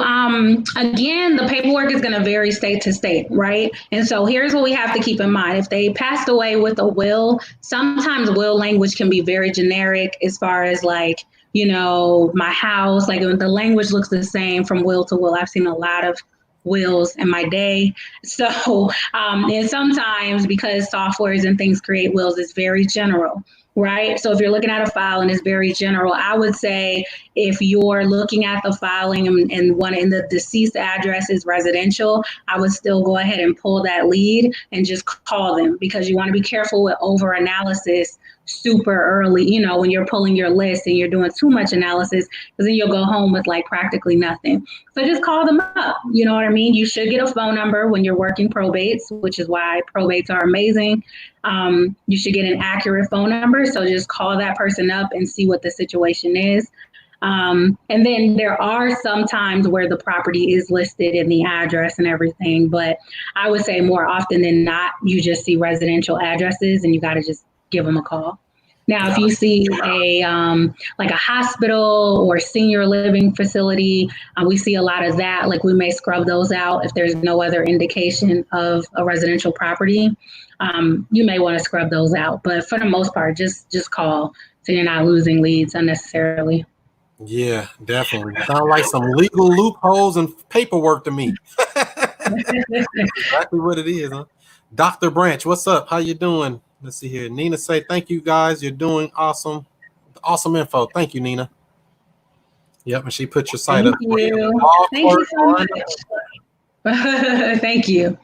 again, the paperwork is going to vary state to state, right? And so here's what we have to keep in mind. If they passed away with a will, sometimes will language can be very generic as far as like, you know, my house, like the language looks the same from will to will. I've seen a lot of wills in my day. So, and sometimes because softwares and things create wills, it's very general, right? So if you're looking at a file and it's very general, I would say if you're looking at the filing and one in the deceased address is residential, I would still go ahead and pull that lead and just call them, because you want to be careful with over analysis super early, you know, when you're pulling your list and you're doing too much analysis, because then you'll go home with like practically nothing. So just call them up. You know what I mean? You should get a phone number when you're working probates, which is why probates are amazing. You should get an accurate phone number. So just call that person up and see what the situation is. And then there are some times where the property is listed in the address and everything, but I would say more often than not, you just see residential addresses and you got to just give them a call. Now, if you see a like a hospital or senior living facility, we see a lot of that. Like we may scrub those out if there's no other indication of a residential property. You may want to scrub those out, but for the most part, just call so you're not losing leads unnecessarily. Yeah, definitely. Sound like some legal loopholes and paperwork to me. Exactly what it is, huh? Dr. Branch, what's up? How you doing? Let's see here. Nina say, thank you guys. You're doing awesome. Awesome info. Thank you, Nina. Yep, and she put your site up. Thank you. Thank you so much. Thank you.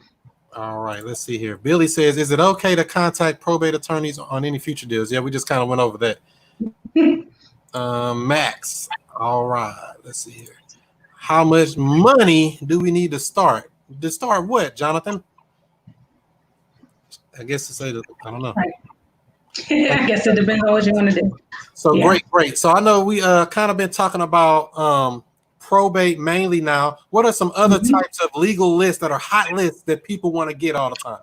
All right, let's see here. Billy says, is it okay to contact probate attorneys on any future deals? Yeah, we just kind of went over that. Max. All right, let's see here. How much money do we need to start? To start what, Jonathan? I guess to say that, I don't know. I guess it depends on what you want to do. So yeah. Great. So I know we kind of been talking about probate mainly now. What are some other types of legal lists that are hot lists that people want to get all the time?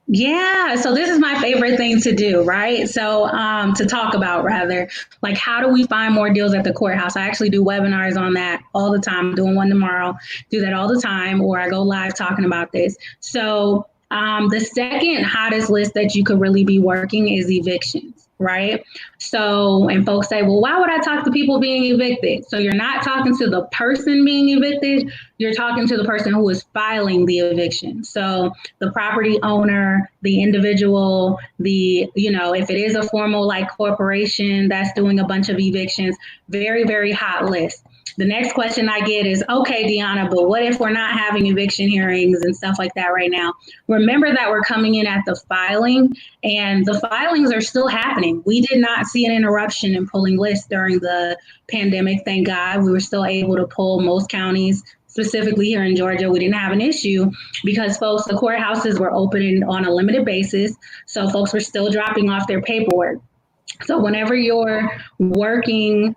Yeah, so this is my favorite thing to do, right? So to talk about rather, like how do we find more deals at the courthouse? I actually do webinars on that all the time. I'm doing one tomorrow, do that all the time, or I go live talking about this. So the second hottest list that you could really be working is evictions, right? So, and folks say, well, why would I talk to people being evicted? So you're not talking to the person being evicted, you're talking to the person who is filing the eviction. So the property owner, the individual, if it is a formal like corporation that's doing a bunch of evictions, very, very hot list. The next question I get is, okay, DeOnna, but what if we're not having eviction hearings and stuff like that right now? Remember that we're coming in at the filing, and the filings are still happening. We did not see an interruption in pulling lists during the pandemic, thank God. We were still able to pull most counties. Specifically here in Georgia, we didn't have an issue because folks, the courthouses were open on a limited basis. So folks were still dropping off their paperwork. So whenever you're working,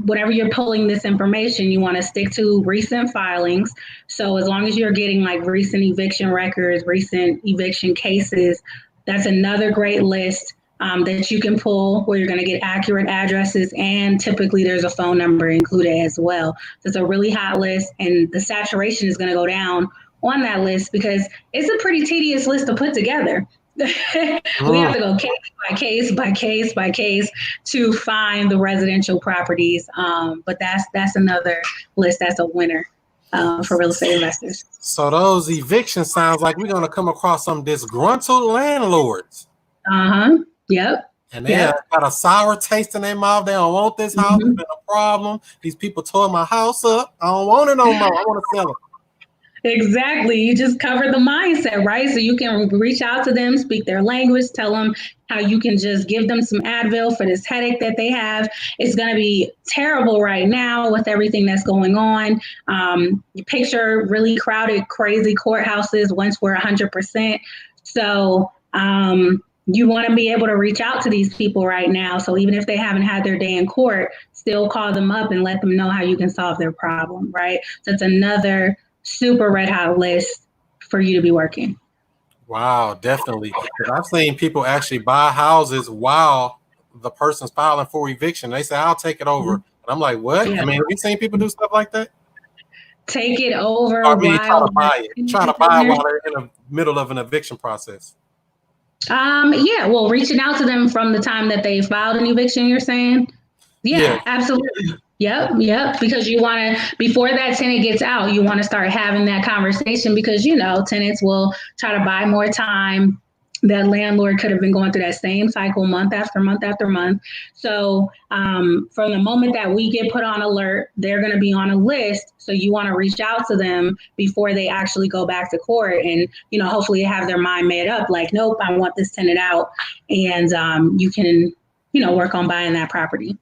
whenever you're pulling this information, you want to stick to recent filings. So as long as you're getting like recent eviction records, recent eviction cases, that's another great list that you can pull where you're going to get accurate addresses, and typically there's a phone number included as well. So it's a really hot list, and the saturation is going to go down on that list because it's a pretty tedious list to put together. We have to go case by case by case by case to find the residential properties. But that's another list that's a winner for real estate investors. So those evictions sounds like we're going to come across some disgruntled landlords. Yep. And they have got a sour taste in their mouth. They don't want this house. It's been a problem. These people tore my house up. I don't want it no more. I want to sell it. Exactly. You just cover the mindset, right? So you can reach out to them, speak their language, tell them how you can just give them some Advil for this headache that they have. It's going to be terrible right now with everything that's going on. You picture really crowded, crazy courthouses once we're 100%. So you want to be able to reach out to these people right now. So even if they haven't had their day in court, still call them up and let them know how you can solve their problem, right? So it's another super red hot list for you to be working. Wow, definitely. I've seen people actually buy houses while the person's filing for eviction. They say, I'll take it over. And I'm like, what? Yeah. I mean, have you seen people do stuff like that? Take it over. I mean, try to buy it. Try to buy it while they're in the middle of an eviction process. Yeah, well, reaching out to them from the time that they filed an eviction, you're saying? Yeah. Absolutely. Yep. Because you want to, before that tenant gets out, you want to start having that conversation because, tenants will try to buy more time. That landlord could have been going through that same cycle month after month after month. So from the moment that we get put on alert, they're going to be on a list. So you want to reach out to them before they actually go back to court and, hopefully have their mind made up like, nope, I want this tenant out. And you can, work on buying that property.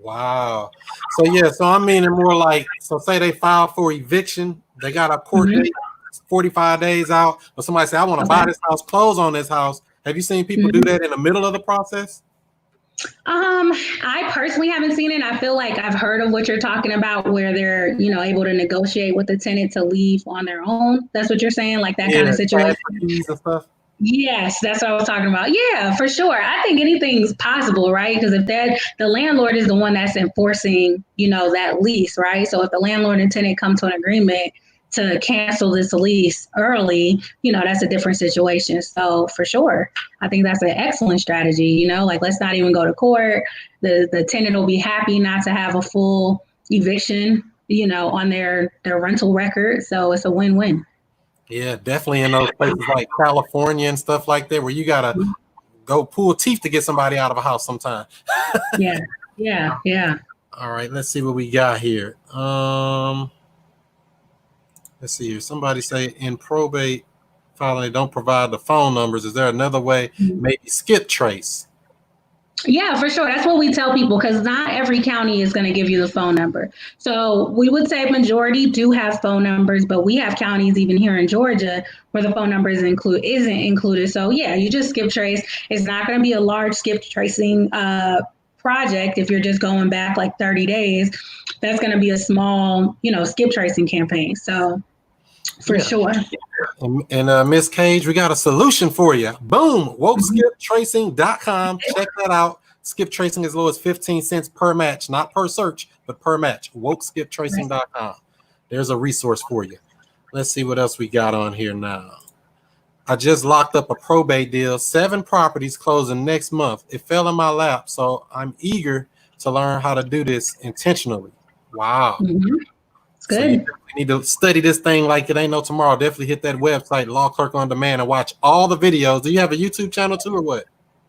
Wow. So I mean, more like, so say they filed for eviction, they got a court date 45 days out, but somebody say, I want to buy this house, close on this house. Have you seen people do that in the middle of the process? I personally haven't seen it. I feel like I've heard of what you're talking about where they're, able to negotiate with the tenant to leave on their own. That's what you're saying, like that kind of situation. And stuff. Yes, that's what I was talking about. Yeah, for sure. I think anything's possible, right? Because if the landlord is the one that's enforcing, that lease, right? So if the landlord and tenant come to an agreement to cancel this lease early, that's a different situation. So for sure, I think that's an excellent strategy. Like let's not even go to court. The tenant will be happy not to have a full eviction, on their rental record. So it's a win-win. Yeah, definitely in those places like California and stuff like that, where you gotta go pull teeth to get somebody out of a house sometime. Yeah. All right, let's see what we got here. Let's see here. Somebody say in probate filing they don't provide the phone numbers. Is there another way? Maybe skip trace. Yeah, for sure. That's what we tell people because not every county is going to give you the phone number. So we would say majority do have phone numbers, but we have counties even here in Georgia where the phone number isn't included. So yeah, you just skip trace. It's not going to be a large skip tracing project if you're just going back like 30 days. That's going to be a small, skip tracing campaign. So for sure. And Miss Cage, we got a solution for you. Boom, WokeSkipTracing.com. Check that out. Skip tracing as low as 15 cents per match, not per search, but per match. WokeSkipTracing.com. There's a resource for you. Let's see what else we got on here now. I just locked up a probate deal. 7 properties closing next month. It fell in my lap, so I'm eager to learn how to do this intentionally. Wow. It's good. So you need to study this thing like it ain't no tomorrow. Definitely hit that website, Law Clerk On Demand, and watch all the videos. Do you have a YouTube channel too or what?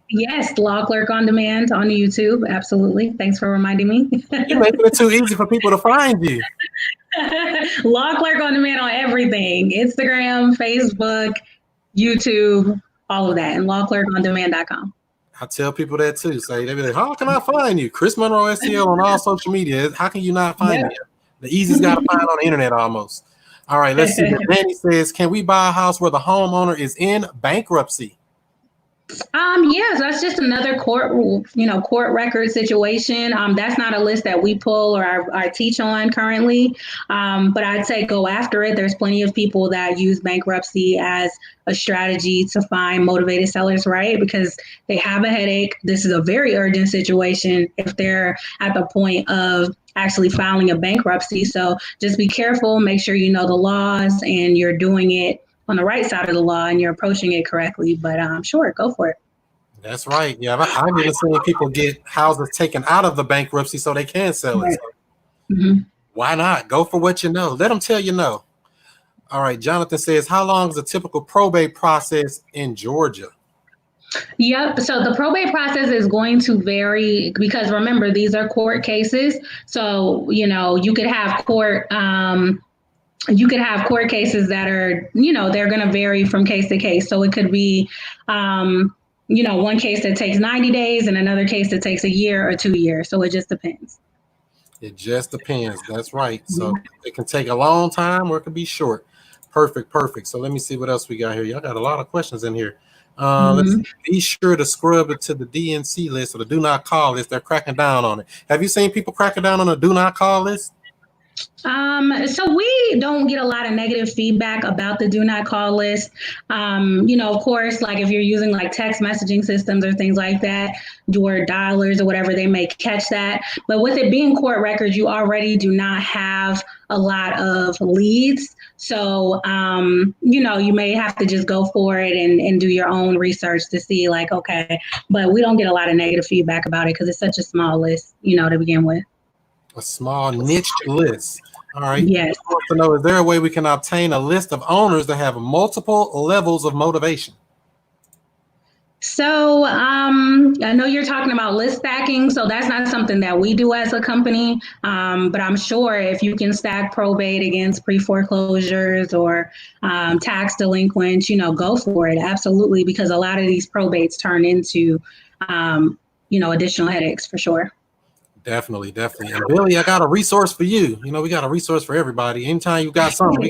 Yes, Law Clerk On Demand on YouTube. Absolutely. Thanks for reminding me. You're making it too easy for people to find you. Law Clerk On Demand on everything. Instagram, Facebook, YouTube, all of that. And lawclerkondemand.com. I tell people that too. Say, they be like, how can I find you? ChrisMonroeSTL on all social media. How can you not find me? The easiest guy to find on the internet almost. All right, let's see. Danny says, can we buy a house where the homeowner is in bankruptcy? Yes, that's just another court record situation. That's not a list that we pull or I teach on currently. But I'd say go after it. There's plenty of people that use bankruptcy as a strategy to find motivated sellers, right? Because they have a headache. This is a very urgent situation if they're at the point of actually filing a bankruptcy. So just be careful, make sure you know the laws and you're doing it on the right side of the law and you're approaching it correctly. But sure, go for it. That's right. Yeah, I've even seen people get houses taken out of the bankruptcy so they can sell it. Right. So Mm-hmm. why not? Go for what you know. Let them tell you no. All right. Jonathan says, how long is a typical probate process in Georgia? Yep. So the probate process is going to vary because remember, these are court cases. So, you could have court cases that are, they're going to vary from case to case. So it could be, one case that takes 90 days and another case that takes a year or 2 years. So it just depends. It just depends. That's right. So it can take a long time or it can be short. Perfect. So let me see what else we got here. Y'all got a lot of questions in here. Let's see. Be sure to scrub it to the DNC list or the do not call list. They're cracking down on it. Have you seen people cracking down on the do not call list? So we don't get a lot of negative feedback about the do not call list. Of course, like if you're using like text messaging systems or things like that, or dialers or whatever, they may catch that. But with it being court records, you already do not have a lot of leads. So, you may have to just go for it and do your own research to see like, okay, but we don't get a lot of negative feedback about it because it's such a small list, to begin with. A small niche list. All right. Yes. I want to know, is there a way we can obtain a list of owners that have multiple levels of motivation? So I know you're talking about list stacking. So that's not something that we do as a company. But I'm sure if you can stack probate against pre-foreclosures or tax delinquents, go for it. Absolutely. Because a lot of these probates turn into, additional headaches for sure. Definitely. And Billy, I got a resource for you. We got a resource for everybody. Anytime you got something,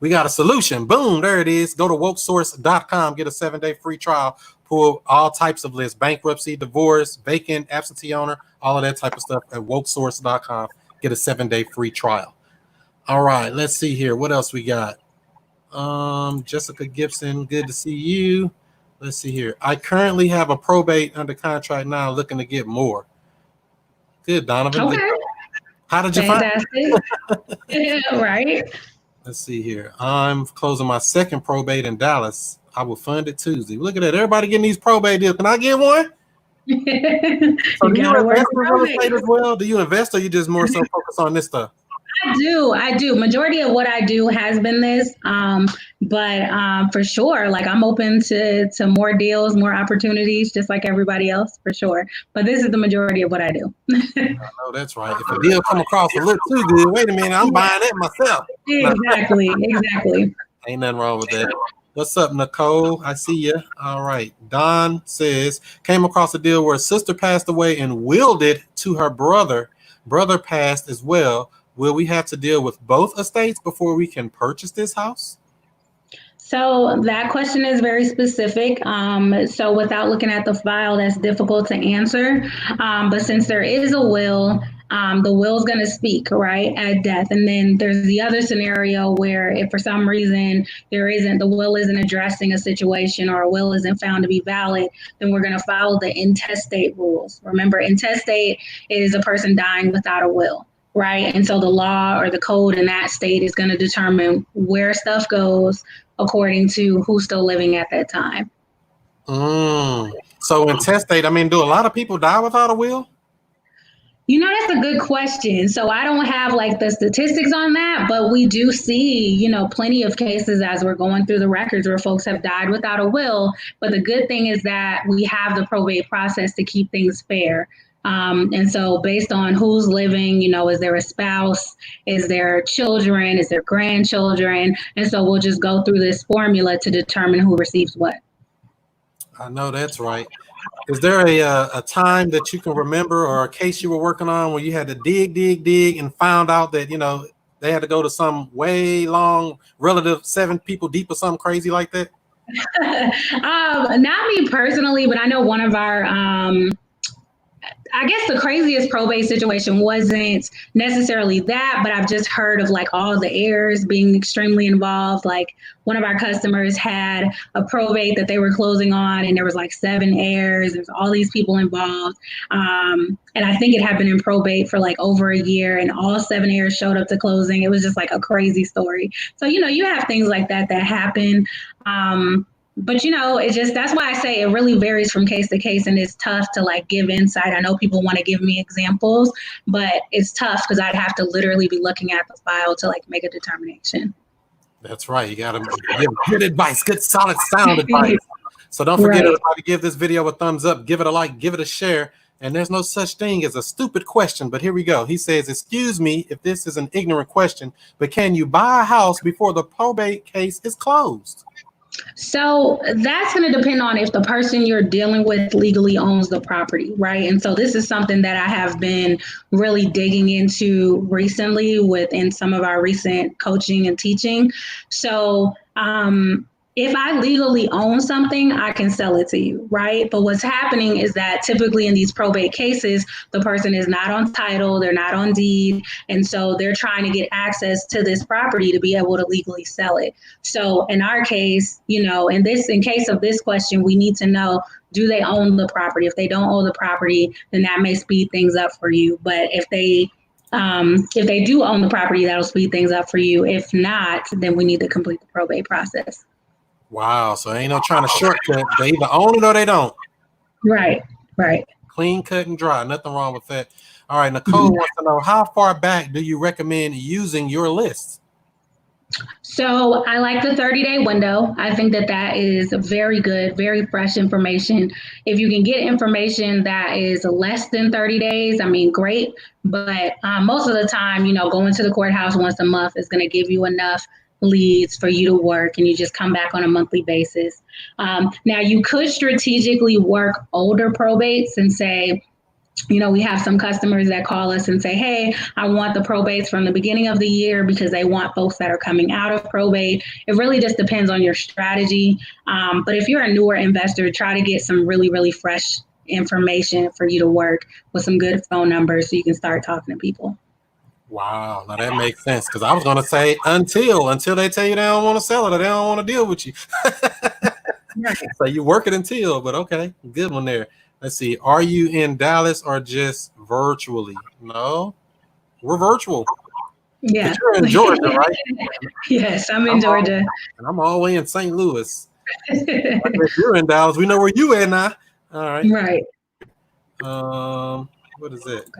we got a solution. Boom, there it is. Go to wokesource.com, get a 7-day free trial, pull all types of lists, bankruptcy, divorce, vacant, absentee owner, all of that type of stuff at wokesource.com. Get a 7-day free trial. All right, let's see here. What else we got? Jessica Gibson, good to see you. Let's see here. I currently have a probate under contract now, looking to get more. Good, Donovan. Okay. How did you find it? Yeah, right. Let's see here. I'm closing my second probate in Dallas. I will fund it Tuesday. Look at that. Everybody getting these probate deals. Can I get one? So do you invest in real estate as well? Do you invest or you just more so focus on this stuff? I do. Majority of what I do has been this. But for sure, like I'm open to more deals, more opportunities, just like everybody else, for sure. But this is the majority of what I do. Oh, that's right. If a deal come across a little too good, wait a minute, I'm buying it myself. Exactly. Ain't nothing wrong with that. What's up, Nicole? I see you. All right. Don says, came across a deal where a sister passed away and willed it to her brother. Brother passed as well. Will we have to deal with both estates before we can purchase this house? So that question is very specific. So without looking at the file, that's difficult to answer. But since there is a will, the will is going to speak, right, at death. And then there's the other scenario where if for some reason the will isn't addressing a situation or a will isn't found to be valid, then we're going to follow the intestate rules. Remember, intestate is a person dying without a will. Right. And so the law or the code in that state is going to determine where stuff goes according to who's still living at that time. So intestate, do a lot of people die without a will? That's a good question. So I don't have like the statistics on that, but we do see, plenty of cases as we're going through the records where folks have died without a will. But the good thing is that we have the probate process to keep things fair. And so based on who's living, is there a spouse? Is there children? Is there grandchildren? And so we'll just go through this formula to determine who receives what. I know that's right. Is there a time that you can remember or a case you were working on where you had to dig and found out that, they had to go to some way long relative 7 people deep or something crazy like that? Not me personally, but I know one of our I guess the craziest probate situation wasn't necessarily that, but I've just heard of like all the heirs being extremely involved. Like one of our customers had a probate that they were closing on, and there was like 7 heirs. There's all these people involved, and I think it had been in probate for like over a year, and all 7 heirs showed up to closing. It was just like a crazy story. So you have things like that happen. But it just, that's why I say it really varies from case to case, and it's tough to like give insight. I know people want to give me examples, but it's tough because I'd have to literally be looking at the file to like make a determination. That's right. You got to give good advice, good solid sound advice. So don't forget, everybody, to give this video a thumbs up, give it a like, give it a share. And there's no such thing as a stupid question, but here we go. He says, excuse me if this is an ignorant question, but can you buy a house before the probate case is closed? So that's going to depend on if the person you're dealing with legally owns the property, right? And so this is something that I have been really digging into recently within some of our recent coaching and teaching. So if I legally own something, I can sell it to you, right? But what's happening is that typically in these probate cases, the person is not on title, they're not on deed, and so they're trying to get access to this property to be able to legally sell it. So in our case, in case of this question, we need to know, do they own the property? If they don't own the property, then that may speed things up for you. But if they do own the property, that'll speed things up for you. If not, then we need to complete the probate process. Wow. So ain't no trying to shortcut. They either own it or they don't. Right. Clean, cut, and dry. Nothing wrong with that. All right. Nicole wants to know, how far back do you recommend using your list? So I like the 30-day window. I think that is very good, very fresh information. If you can get information that is less than 30 days, I mean, great. But most of the time, going to the courthouse once a month is going to give you enough leads for you to work, and you just come back on a monthly basis. Now, you could strategically work older probates and say, we have some customers that call us and say, hey, I want the probates from the beginning of the year because they want folks that are coming out of probate. It really just depends on your strategy. But if you're a newer investor, try to get some really, really fresh information for you to work with some good phone numbers so you can start talking to people. Wow, now that makes sense, because I was going to say until they tell you they don't want to sell it or they don't want to deal with you. So you work it until, but okay, good one there. Let's see. Are you in Dallas or just virtually? No, we're virtual. Yeah. But you're in Georgia, right? Yes, I'm in Georgia. And I'm all the way in St. Louis. If you're in Dallas, we know where you at now. All right. Right. What is it?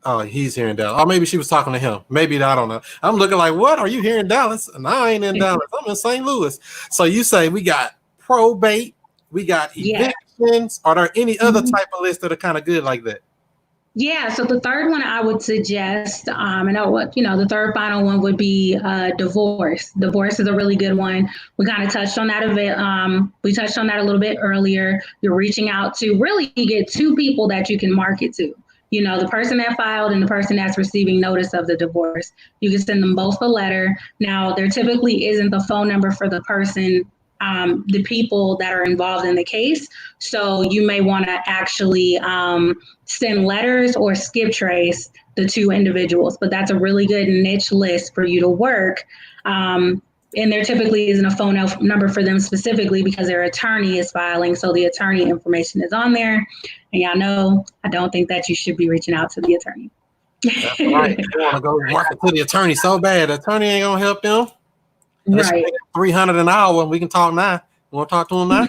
Oh, he's here in Dallas. Or maybe she was talking to him. Maybe, I don't know. I'm looking like, what? Are you here in Dallas? And I ain't in Dallas. I'm in St. Louis. So you say we got probate, we got evictions. Are there any other type of lists that are kind of good like that? Yeah. So the third one I would suggest, the third final one would be divorce. Divorce is a really good one. We kind of touched on that a bit. We touched on that a little bit earlier. You're reaching out to really get 2 people that you can market to. The person that filed and the person that's receiving notice of the divorce. You can send them both a letter. Now, there typically isn't the phone number for the person, the people that are involved in the case. So you may want to actually send letters or skip trace the 2 individuals. But that's a really good niche list for you to work. And there typically isn't a phone number for them specifically because their attorney is filing. So the attorney information is on there. And y'all know, I don't think that you should be reaching out to the attorney. That's right. You want to go market to the attorney so bad. The attorney ain't going to help them. Right. $300 an hour. We can talk now. You want to talk to them now?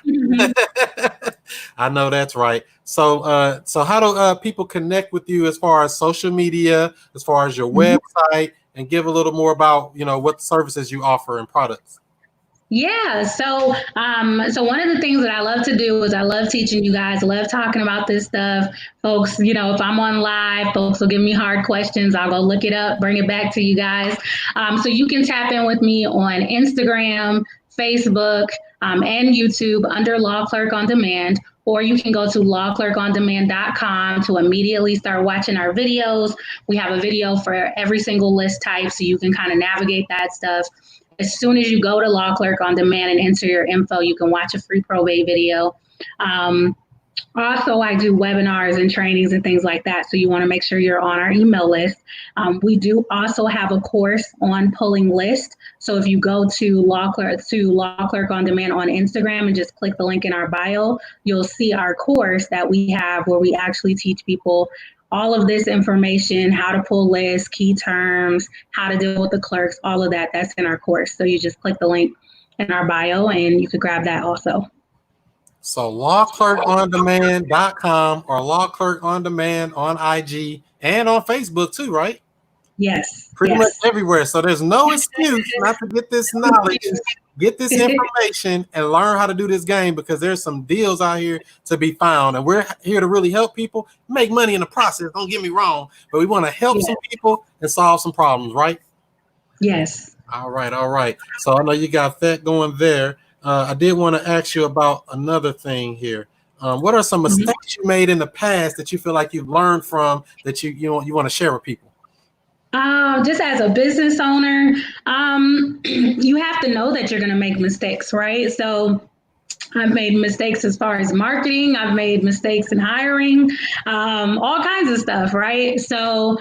I know that's right. So how do people connect with you as far as social media, as far as your website, and give a little more about, what services you offer and products? Yeah. So one of the things that I love to do is I love teaching you guys, love talking about this stuff. Folks, if I'm on live, folks will give me hard questions. I'll go look it up, bring it back to you guys. So you can tap in with me on Instagram, Facebook, and YouTube under Law Clerk on Demand, or you can go to lawclerkondemand.com to immediately start watching our videos. We have a video for every single list type, so you can kind of navigate that stuff. as soon as you go to Law Clerk on Demand and enter your info, you can watch a free probate video. Also, I do webinars and trainings and things like that. So you want to make sure you're on our email list. We do also have a course on pulling list. So if you go to Law Clerk on Demand on Instagram and just click the link in our bio, you'll see our course that we have where we actually teach people all of this information, how to pull lists, key terms, how to deal with the clerks, all of that. That's in our course. So you just click the link in our bio and you could grab that also. So lawclerkondemand.com or Law Clerk on Demand on IG and on Facebook too, right? Yes. Pretty much everywhere. So there's no excuse not to get this knowledge, get this information, and learn how to do this game, because there's some deals out here to be found. And we're here to really help people make money in the process. Don't get me wrong, but we want to help some people and solve some problems, right? Yes. All right. All right. So I know you got that going there. I did want to ask you about another thing here. What are some mistakes you made in the past that you feel like you've learned from that you want to share with people? Just as a business owner, you have to know that you're going to make mistakes, right? So I've made mistakes as far as marketing. I've made mistakes in hiring, all kinds of stuff, right? So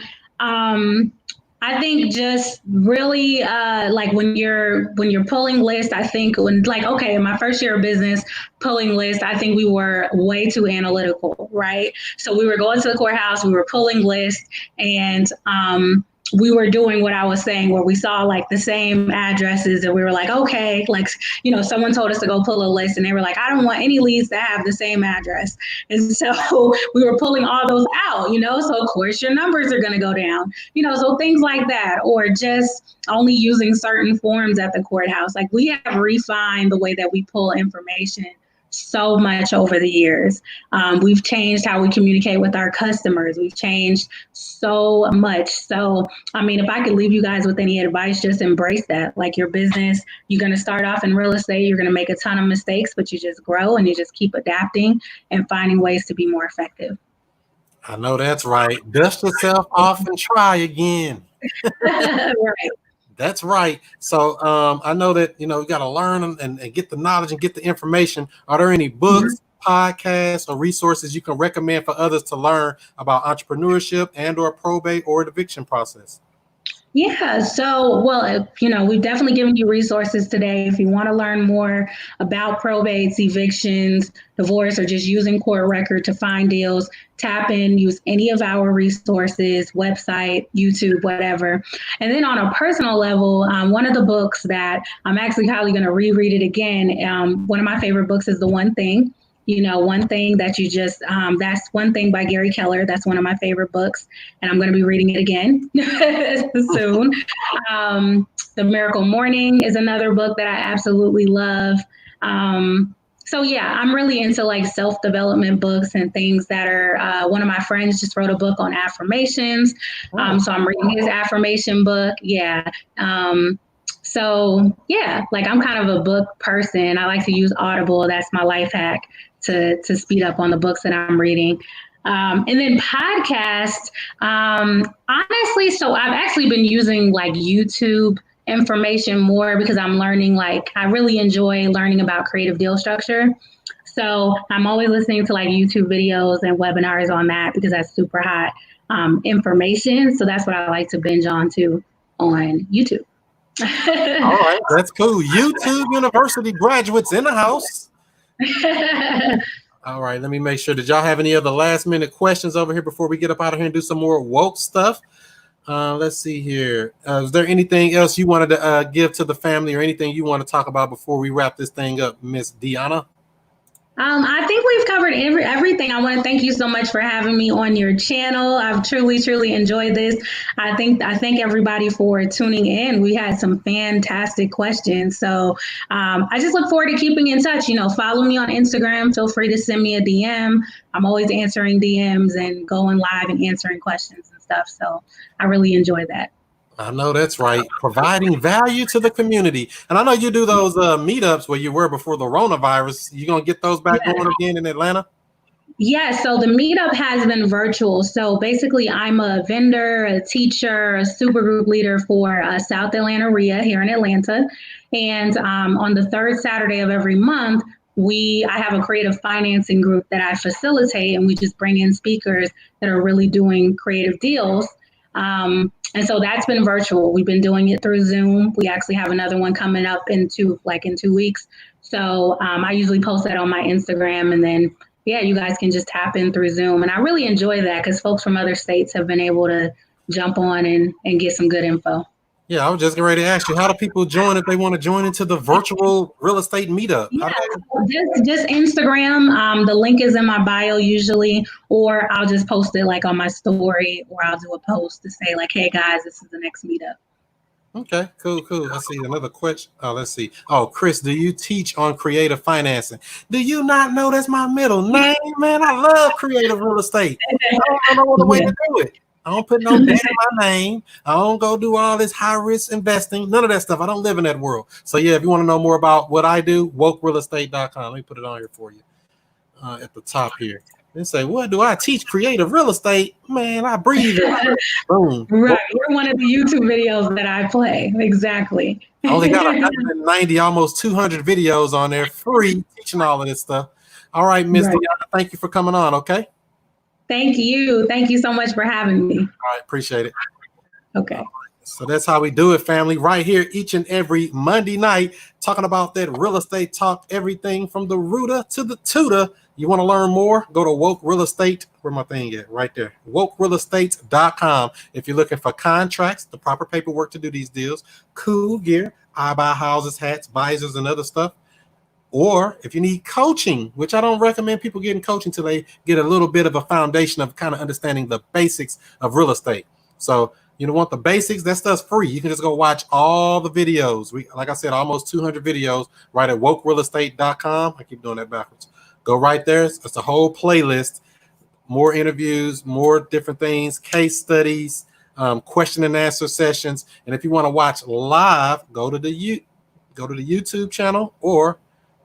I think just really like when you're pulling lists, I think in my first year of business pulling lists, I think we were way too analytical, right? So we were going to the courthouse, we were pulling lists, and we were doing what I was saying, where we saw like the same addresses and we were like, okay, someone told us to go pull a list and they were like, I don't want any leads that have the same address. And so we were pulling all those out, so of course your numbers are going to go down, so things like that, or just only using certain forms at the courthouse. Like, we have refined the way that we pull information so much over the years. We've changed how we communicate with our customers. We've changed so much. So, if I could leave you guys with any advice, just embrace that. Like, your business, you're going to start off in real estate, you're going to make a ton of mistakes, but you just grow and you just keep adapting and finding ways to be more effective. I know that's right. Dust yourself off and try again. Right. That's right. So I know that, you got to learn and get the knowledge and get the information. Are there any books, podcasts, or resources you can recommend for others to learn about entrepreneurship and or probate or the eviction process? Yeah. So, we've definitely given you resources today. If you want to learn more about probates, evictions, divorce, or just using court record to find deals, tap in, use any of our resources, website, YouTube, whatever. And then on a personal level, one of the books that I'm actually probably going to reread it again. One of my favorite books is The One Thing. One Thing that you just, that's One Thing by Gary Keller. That's one of my favorite books, and I'm going to be reading it again soon. The Miracle Morning is another book that I absolutely love. So yeah, I'm really into like self-development books and things that are, one of my friends just wrote a book on affirmations. So I'm reading his affirmation book. Yeah. So yeah, like, I'm kind of a book person. I like to use Audible. That's my life hack to speed up on the books that I'm reading. And then podcasts, honestly, so I've actually been using like YouTube information more because I'm learning, I really enjoy learning about creative deal structure. So I'm always listening to like YouTube videos and webinars on that because that's super hot information. So that's what I like to binge on to on YouTube. All right, that's cool. YouTube University graduates in the house. All right, let me make sure. Did y'all have any other last minute questions over here before we get up out of here and do some more woke stuff? Let's see here. Is there anything else you wanted to give to the family, or anything you want to talk about before we wrap this thing up, Miss DeOnna? I think we've covered everything. I want to thank you so much for having me on your channel. I've truly enjoyed this. I thank everybody for tuning in. We had some fantastic questions. So I just look forward to keeping in touch. Follow me on Instagram. Feel free to send me a DM. I'm always answering DMs and going live and answering questions and stuff. So I really enjoy that. I know that's right. Providing value to the community. And I know you do those meetups where you were before the coronavirus. You going to get those back going again in Atlanta? Yeah, so the meetup has been virtual. So basically, I'm a vendor, a teacher, a super group leader for South Atlanta RIA here in Atlanta. And on the third Saturday of every month, I have a creative financing group that I facilitate, and we just bring in speakers that are really doing creative deals. And so that's been virtual. We've been doing it through Zoom. We actually have another one coming up in 2 weeks. So I usually post that on my Instagram, and then yeah, you guys can just tap in through Zoom. And I really enjoy that because folks from other states have been able to jump on and get some good info. Yeah, I was just getting ready to ask you, how do people join if they want to join into the virtual real estate meetup? Yeah, just Instagram. The link is in my bio usually, or I'll just post it like on my story, or I'll do a post to say like, hey guys, this is the next meetup. Okay, cool. I see another question. Oh, let's see. Oh, Chris, do you teach on creative financing? Do you not know that's my middle name, man? I love creative real estate. I don't know what way to do it. I don't put no debt in my name. I don't go do all this high risk investing. None of that stuff. I don't live in that world. So yeah, if you want to know more about what I do, wokerealestate.com. Let me put it on here for you at the top here. And say, what do I teach? Creative real estate? Man, I breathe it. Boom. Right. You're one of the YouTube videos that I play. Exactly. I only got 190, almost 200 videos on there, free, teaching all of this stuff. All right, Ms. Right. DeOnna, thank you for coming on, okay? Thank you. Thank you so much for having me. All right, appreciate it. Okay. So that's how we do it, family, right here each and every Monday night, talking about that real estate talk, everything from the rooter to the tutor. You want to learn more? Go to Woke Real Estate. Where my thing at? Right there. WokeRealEstate.com. If you're looking for contracts, the proper paperwork to do these deals, cool gear, I buy houses, hats, visors, and other stuff. Or if you need coaching, which I don't recommend people getting coaching till they get a little bit of a foundation of kind of understanding the basics of real estate. So you don't want the basics, that stuff's free. You can just go watch all the videos. Like I said, almost 200 videos right at WokeRealEstate.com. I keep doing that backwards. Go right there. It's a whole playlist, more interviews, more different things, case studies, question and answer sessions. And if you want to watch live, go to the YouTube channel, or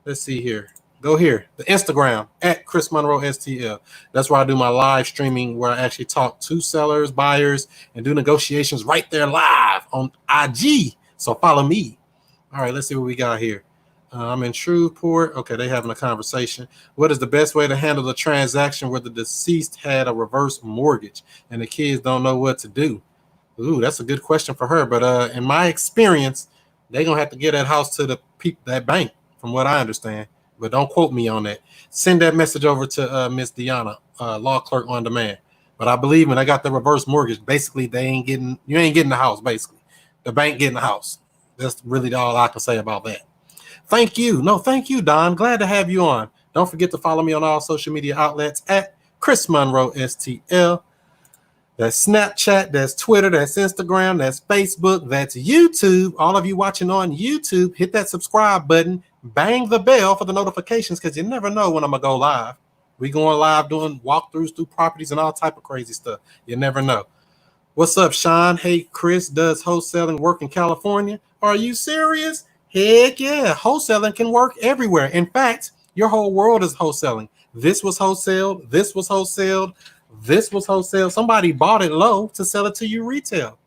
let's see here. Go here, the Instagram at ChrisMonroeSTL. That's where I do my live streaming, where I actually talk to sellers, buyers, and do negotiations right there live on IG. So follow me. All right, let's see what we got here. I'm in Shreveport. Okay, they having a conversation. What is the best way to handle the transaction where the deceased had a reverse mortgage and the kids don't know what to do? Ooh, that's a good question for her. But in my experience, they're going to have to get that house to the people, that bank, from what I understand. But don't quote me on that. Send that message over to Miss DeOnna, law clerk on demand. But I believe when I got the reverse mortgage, basically you ain't getting the house, basically. The bank getting the house. That's really all I can say about that. Thank you. No, thank you, Don. Glad to have you on. Don't forget to follow me on all social media outlets at ChrisMonroeSTL. That's Snapchat, that's Twitter, that's Instagram, that's Facebook, that's YouTube. All of you watching on YouTube, hit that subscribe button, bang the bell for the notifications, because you never know when I'm going to go live. We going live doing walkthroughs through properties and all type of crazy stuff. You never know. What's up, Sean? Hey, Chris, does wholesaling work in California? Are you serious? Heck yeah, wholesaling can work everywhere. In fact, your whole world is wholesaling. This was wholesaled. This was wholesaled. This was wholesale. Somebody bought it low to sell it to you retail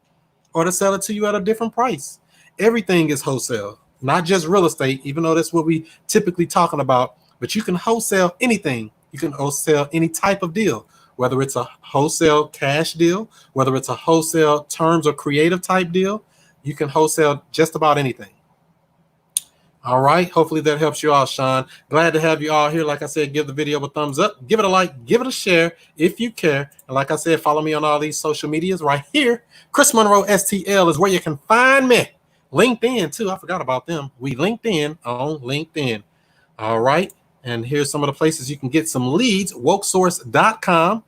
or to sell it to you at a different price. Everything is wholesale, not just real estate, even though that's what we typically talking about. But you can wholesale anything. You can wholesale any type of deal, whether it's a wholesale cash deal, whether it's a wholesale terms or creative type deal. You can wholesale just about anything. All right. Hopefully that helps you out, Sean. Glad to have you all here. Like I said, give the video a thumbs up, give it a like, give it a share if you care. And like I said, follow me on all these social medias right here. Chris Monroe STL is where you can find me. LinkedIn too. I forgot about them. We LinkedIn on LinkedIn. All right. And here's some of the places you can get some leads. Wokesource.com.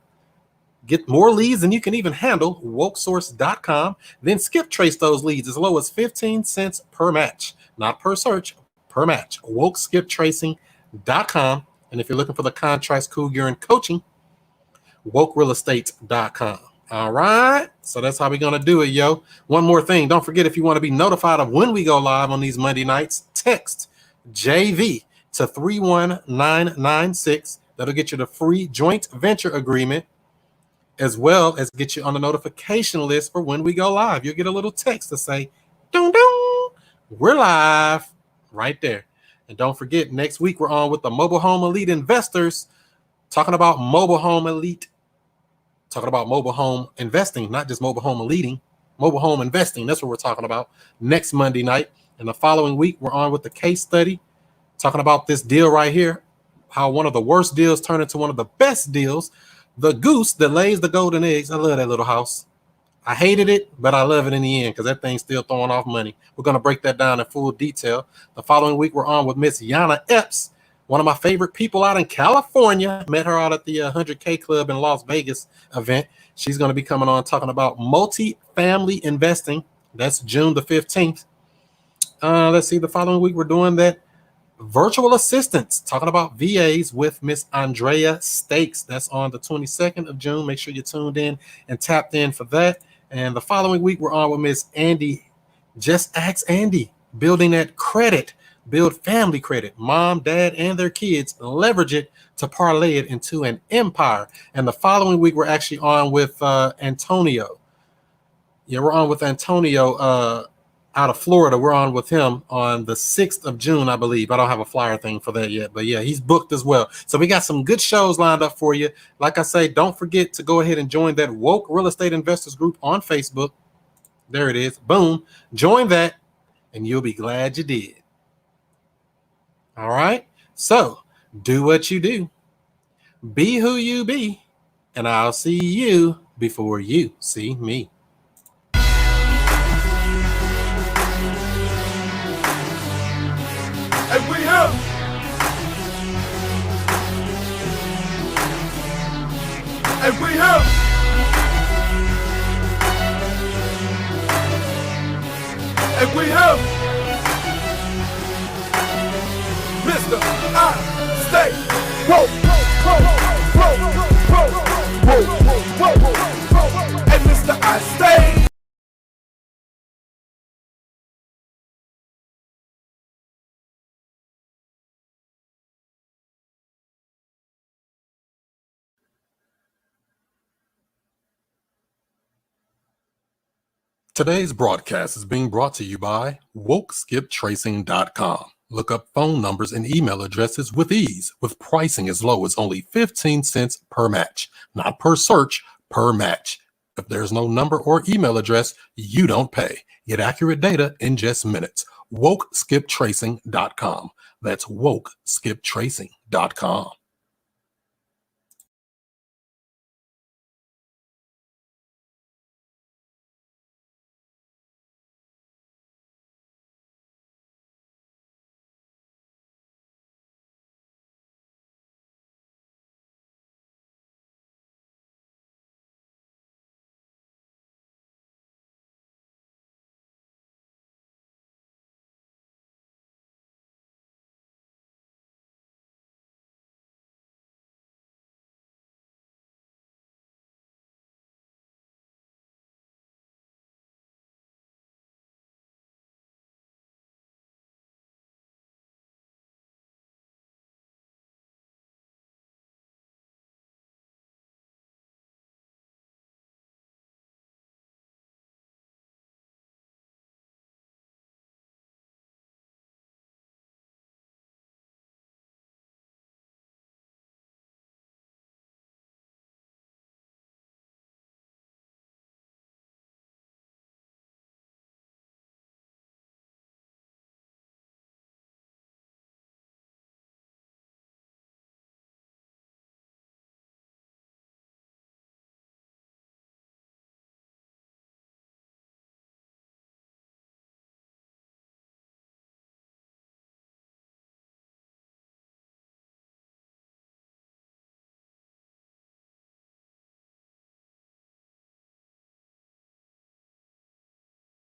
Get more leads than you can even handle. Wokesource.com. Then skip trace those leads as low as 15 cents per match. Not per search, per match. WokeSkipTracing.com. And if you're looking for the contracts, cool gear, and coaching, WokeRealEstate.com. All right. So that's how we're going to do it, yo. One more thing. Don't forget, if you want to be notified of when we go live on these Monday nights, text JV to 31996. That'll get you the free joint venture agreement, as well as get you on the notification list for when we go live. You'll get a little text to say, ding, ding, we're live right there. And don't forget, next week we're on with the Mobile Home Elite Investors, talking about mobile home elite, talking about mobile home investing, not just mobile home eliting, mobile home investing. That's what we're talking about next Monday night. And the following week, we're on with the case study, talking about this deal right here, how one of the worst deals turned into one of the best deals, the goose that lays the golden eggs. I love that little house. I hated it, but I love it in the end because that thing's still throwing off money. We're going to break that down in full detail. The following week, we're on with Miss Yana Epps, one of my favorite people out in California. Met her out at the 100K Club in Las Vegas event. She's going to be coming on talking about multi-family investing. That's June the 15th. Let's see. The following week, we're doing that virtual assistants, talking about VAs with Miss Andrea Stakes. That's on the 22nd of June. Make sure you're tuned in and tapped in for that. And the following week, we're on with Miss Andy. Just Ask Andy. Building that credit. Build family credit. Mom, dad, and their kids. Leverage it to parlay it into an empire. And the following week, we're actually on with Antonio. Yeah, we're on with Antonio out of Florida. We're on with him on the 6th of June, I believe. I don't have a flyer thing for that yet, but yeah, he's booked as well. So we got some good shows lined up for you. Like I say, don't forget to go ahead and join that Woke Real Estate Investors group on Facebook. There it is. Boom. Join that, and you'll be glad you did. All right. So do what you do. Be who you be, and I'll see you before you see me. And we have Mr. I Stay Woke. And Mr. I Stay. Today's broadcast is being brought to you by WokeSkipTracing.com. Look up phone numbers and email addresses with ease, with pricing as low as only 15 cents per match. Not per search, per match. If there's no number or email address, you don't pay. Get accurate data in just minutes. WokeSkipTracing.com. That's WokeSkipTracing.com.